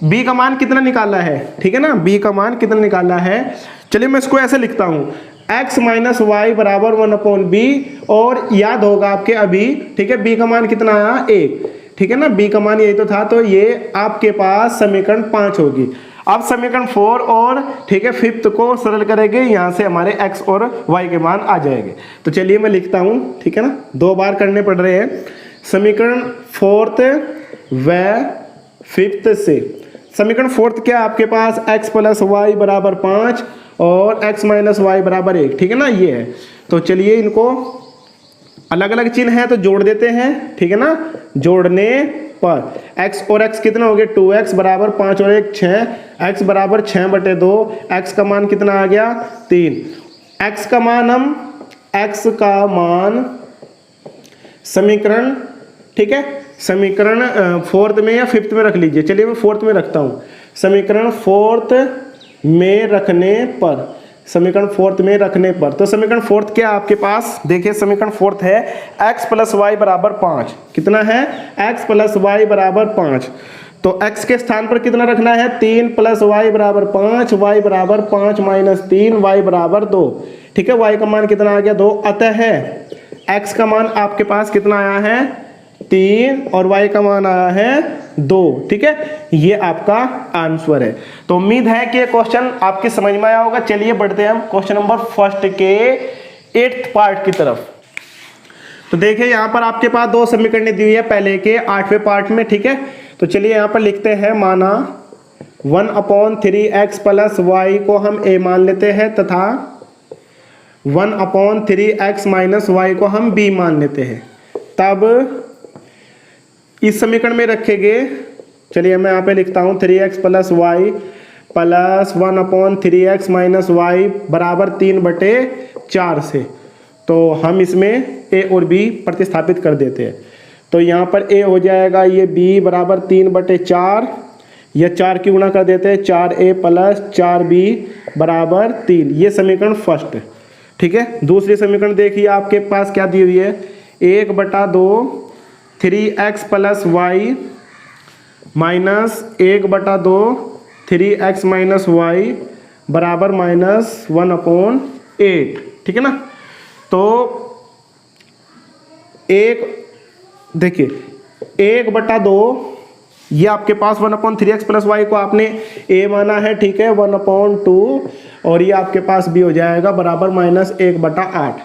b का मान कितना निकाला है, ठीक है ना, b का मान कितना निकाला है। चलिए मैं इसको ऐसे लिखता हूँ, x माइनस वाई बराबर 1/b, और याद होगा आपके अभी, ठीक है, b का मान कितना आया 1, ठीक है ना, b का मान यही तो था, तो ये आपके पास समीकरण 5 होगी। अब समीकरण 4 और, ठीक है, फिफ्थ को सरल करेंगे, यहाँ से हमारे x और y के मान आ जाएंगे। तो चलिए मैं लिखता हूँ, ठीक है ना, 2 बार करने पड़ रहे हैं। समीकरण 4th व 5th से, समीकरण 4th क्या है आपके पास x प्लस वाई बराबर 5 और x माइनस वाई बराबर 1, ठीक है ना, ये है। तो चलिए इनको अलग अलग चिन्ह है तो जोड़ देते हैं, ठीक है ना, जोड़ने पर x और x कितना हो गया 2x बराबर 5 और 1 6, x बराबर 6/2, x का मान कितना आ गया 3। x का मान हम x का मान समीकरण, ठीक है, समीकरण 4th में या 5th में रख लीजिए। चलिए मैं 4th में रखता हूँ, समीकरण 4th में रखने पर, समीकरण 4th में रखने पर, तो समीकरण 4th क्या आपके पास, देखिए समीकरण 4th है x प्लस वाई बराबर 5, कितना है x प्लस वाई बराबर 5, तो x के स्थान पर कितना रखना है 3 प्लस वाई बराबर 5, y बराबर 5 माइनस 3, y बराबर 2, ठीक है, y का मान कितना आ गया 2, अतः है x का मान आपके पास कितना आया है 3 और y का मान आया है 2, ठीक है, ये आपका आंसर है। तो उम्मीद है कि ये क्वेश्चन आपके समझ में आया होगा। चलिए बढ़ते हैं हम क्वेश्चन नंबर 1 के 8th पार्ट की तरफ। तो देखिए यहाँ पर आपके पास 2 समीकरण दी हुई है पहले के 8वें पार्ट में, ठीक है। तो चलिए यहाँ पर लिखते हैं, माना 1/3x प्लस वाई को हम a मान लेते हैं, तथा 1/3x माइनस वाई को हम b मान लेते हैं, तब इस समीकरण में रखेंगे। चलिए मैं यहाँ पे लिखता हूँ 3x plus y plus 1/3x minus y बराबर 3/4 से। तो हम इसमें a और b प्रतिस्थापित कर देते हैं। तो यहाँ पर a हो जाएगा ये b बराबर 3/4, या 4 की गुणा कर देते हैं, 4a प्लस 4b बराबर 3। ये समीकरण फर्स्ट, ठीक है। दूसरी समीकरण देखिए आपके पास क्या दी हुई है, 1/2 3x plus y minus 1/2 3x minus y बराबर -1/8, ठीक है ना। तो देखिए 1/2 ये आपके पास 1/3x प्लस वाई को आपने a माना है, ठीक है, 1/2, और ये आपके पास b हो जाएगा बराबर -1/8।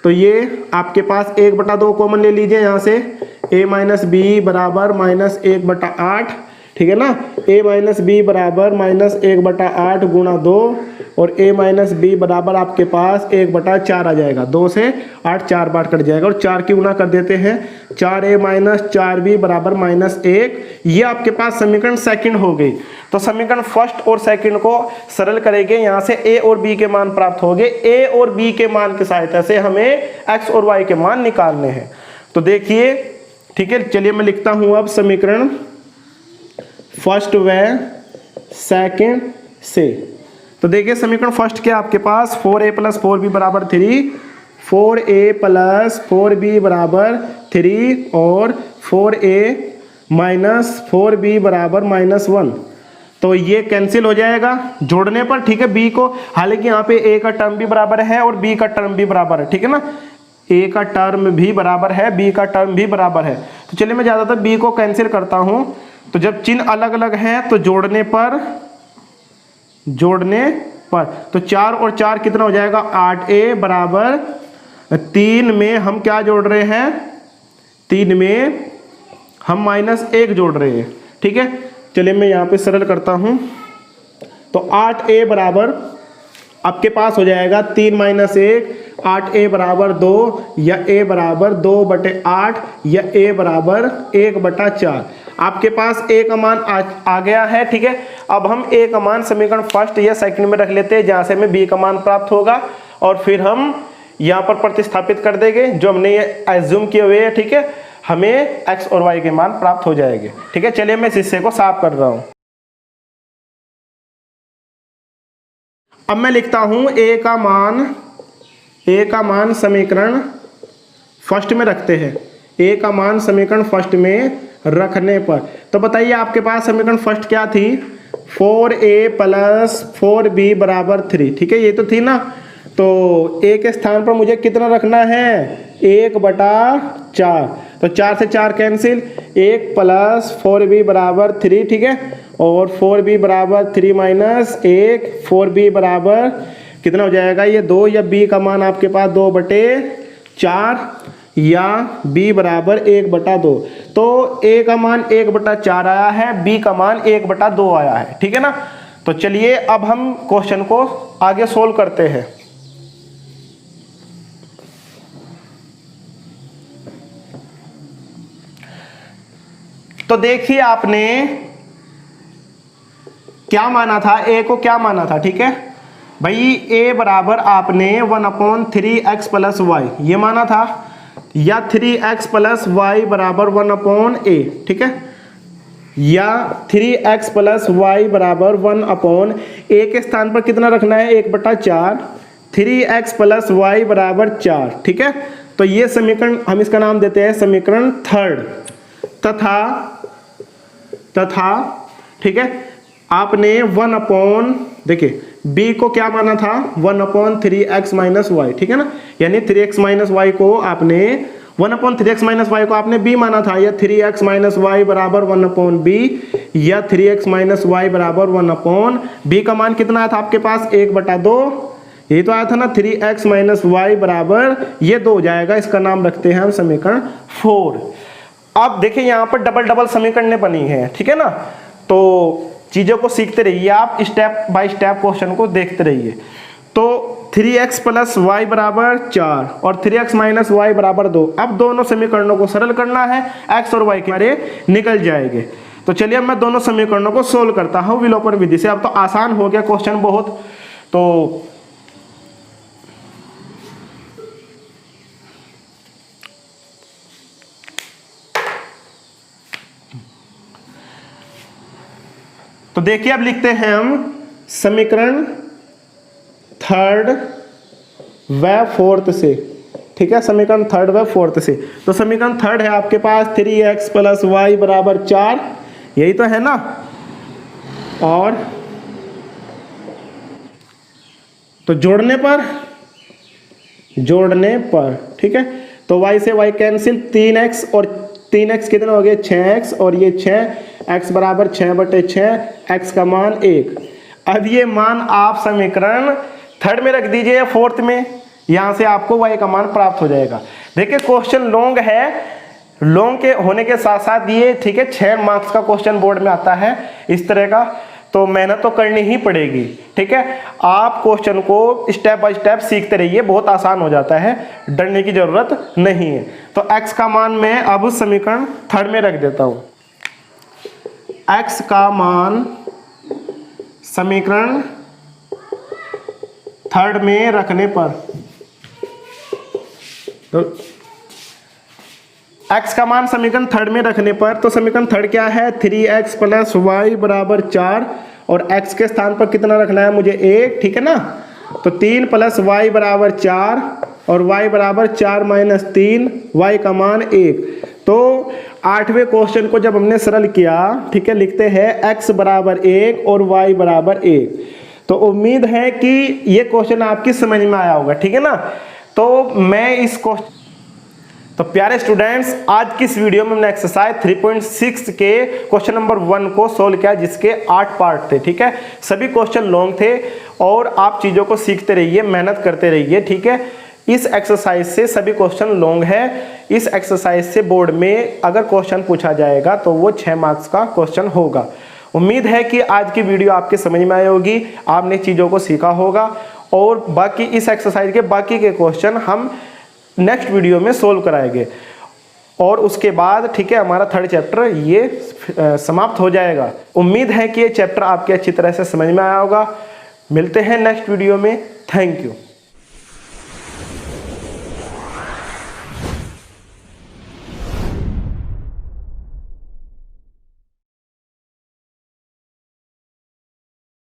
तो ये आपके पास 1/2 कॉमन ले लीजिए यहाँ से, a माइनस बी बराबर -1/8, ठीक है ना। a माइनस बी बराबर -1/8 गुणा 2, और a माइनस बी बराबर आपके पास 1/4 आ जाएगा। 2 से 8 4 बार कट जाएगा, और 4 की गुणा कर देते हैं, 4a माइनस 4b बराबर -1। ये आपके पास समीकरण सेकंड हो गई। तो समीकरण फर्स्ट और सेकंड को सरल करेंगे, यहाँ से a और b के मान प्राप्त हो गए। a और b के मान की सहायता से हमें x और y के मान निकालने हैं। तो देखिए, ठीक है, चलिए मैं लिखता हूँ अब समीकरण फर्स्ट व सेकंड से। तो देखिए समीकरण फर्स्ट के आपके पास 4a प्लस 4b बराबर 3, 4a प्लस 4b बराबर 3, और 4a माइनस 4b बराबर -1। तो ये कैंसिल हो जाएगा जोड़ने पर, ठीक है। b को, हालांकि यहाँ पे a का टर्म भी बराबर है और b का टर्म भी बराबर है, ठीक है ना। a का टर्म भी बराबर है, b का टर्म भी बराबर है। तो चलिए मैं ज़्यादातर b को कैंसिल करता हूँ। तो जब चिन्ह अलग अलग हैं तो जोड़ने पर तो 4 और 4 कितना हो जाएगा, 8a बराबर 3 में हम क्या जोड़ रहे हैं, 3 में हम -1 जोड़ रहे हैं, ठीक है। चलिए मैं यहाँ पे सरल करता हूँ। तो 8a बराबर आपके पास हो जाएगा 3 - 1, 8a बराबर 2, या a बराबर 2/8, या a बराबर 1/4। आपके पास a का मान आ गया है, ठीक है। अब हम a का मान समीकरण फर्स्ट या सेकंड में रख लेते हैं, जहाँ से हमें b का मान प्राप्त होगा, और फिर हम यहाँ पर प्रतिस्थापित कर देंगे जो हमने ये एज्यूम किए हुए है, ठीक है। हमें x और y के मान प्राप्त हो जाएंगे, ठीक है। चलिए मैं इस हिस्से को साफ कर रहा हूँ। अब मैं लिखता हूँ a का मान समीकरण फर्स्ट में रखते हैं। a का मान समीकरण फर्स्ट में रखने पर, तो बताइए आपके पास समीकरण फर्स्ट क्या थी, 4a प्लस 4b बराबर 3, ठीक है, ये तो थी ना। तो a के स्थान पर मुझे कितना रखना है, 1/4। तो 4 से 4 कैंसिल, 1 प्लस 4b बराबर 3, ठीक है, और 4b बराबर 3 माइनस 1, 4b बराबर कितना हो जाएगा, ये 2, या b का मान आपके पास 2/4, या b बराबर 1/2। तो a का मान 1/4 आया है, b का मान 1/2 आया है, ठीक है ना। तो चलिए अब हम क्वेश्चन को आगे सोल्व करते हैं। तो देखिए आपने क्या माना था, a को क्या माना था, ठीक है भाई, a बराबर आपने 1/3x प्लस वाई ये माना था, या 3x प्लस वाई बराबर 1/a, ठीक है, या 3x प्लस वाई बराबर 1/a के स्थान पर कितना रखना है, 1/4, 3x प्लस वाई बराबर 4, ठीक है। तो ये समीकरण हम इसका नाम देते हैं समीकरण थर्ड। तथा ठीक है, आपने देखिए b को क्या माना था, 1/3x माइनस वाई, ठीक है ना, यानी 3x माइनस वाई को आपने 1/3x माइनस वाई को आपने b माना था, या 3x माइनस वाई बराबर 1/b, या 3x माइनस वाई बराबर 1/b का मान कितना आया था आपके पास, 1/2, ये तो आया था ना। 3x माइनस वाई बराबर ये 2 हो जाएगा, इसका नाम रखते हैं हम समीकरण 4। अब देखिए यहाँ पर डबल समीकरण बनी है, ठीक है ना। तो चीजों को सीखते रहिए आप, स्टेप बाय स्टेप क्वेश्चन को देखते रहिए। तो 3x प्लस वाई बराबर 4 और 3x माइनस वाई बराबर 2। अब दोनों समीकरणों को सरल करना है, x और y के बारे निकल जाएंगे। तो चलिए अब मैं दोनों समीकरणों को सोल्व करता हूँ विलोपन विधि से। अब तो आसान हो गया क्वेश्चन बहुत। तो देखिए अब लिखते हैं हम समीकरण थर्ड व फोर्थ से, ठीक है, समीकरण थर्ड व फोर्थ से। तो समीकरण थर्ड है आपके पास 3x प्लस वाई बराबर 4, यही तो है ना। और तो जोड़ने पर ठीक है, तो y से y कैंसिल, 3x और 3x कितना हो गया 6x, और ये 6x बराबर 6/6, x का मान 1। अब ये मान आप समीकरण थर्ड में रख दीजिए या फोर्थ में, यहाँ से आपको y का मान प्राप्त हो जाएगा। देखिए क्वेश्चन लॉन्ग है, लॉन्ग के होने के साथ साथ ये ठीक है 6 मार्क्स का क्वेश्चन बोर्ड में आता है इस तरह का, तो मेहनत तो करनी ही पड़ेगी। ठीक है, आप क्वेश्चन को स्टेप बाय स्टेप सीखते रहिए, बहुत आसान हो जाता है, डरने की जरूरत नहीं है। तो x का मान मैं अब समीकरण थर्ड में रख देता हूं। x का मान समीकरण थर्ड में रखने पर, तो x का मान समीकरण थर्ड में रखने पर, तो समीकरण थर्ड क्या है 3x प्लस वाई बराबर 4, और x के स्थान पर कितना रखना है मुझे 1, ठीक है ना। तो 3 प्लस वाई बराबर 4 और y बराबर 4 माइनस 3, y का मान 1। तो 8वें क्वेश्चन को जब हमने सरल किया, ठीक है, लिखते हैं x बराबर 1 और y बराबर 1। तो उम्मीद है कि ये क्वेश्चन आपकी समझ में आया होगा, ठीक है ना। तो मैं इस क्वेश्चन, तो प्यारे स्टूडेंट्स आज की इस वीडियो में हमने एक्सरसाइज 3.6 के क्वेश्चन नंबर 1 को सोल्व किया, जिसके 8 पार्ट थे। ठीक है, सभी क्वेश्चन लॉन्ग थे और आप चीज़ों को सीखते रहिए, मेहनत करते रहिए। ठीक है, इस एक्सरसाइज से सभी क्वेश्चन लॉन्ग है। इस एक्सरसाइज से बोर्ड में अगर क्वेश्चन पूछा जाएगा तो वो 6 मार्क्स का क्वेश्चन होगा। उम्मीद है कि आज की वीडियो आपके समझ में आई होगी, आपने चीज़ों को सीखा होगा, और बाकी इस एक्सरसाइज के बाकी के क्वेश्चन हम नेक्स्ट वीडियो में सोल्व कराएंगे। और उसके बाद ठीक है हमारा थर्ड चैप्टर ये समाप्त हो जाएगा। उम्मीद है कि ये चैप्टर आपके अच्छी तरह से समझ में आया होगा। मिलते हैं नेक्स्ट वीडियो में। Thank you.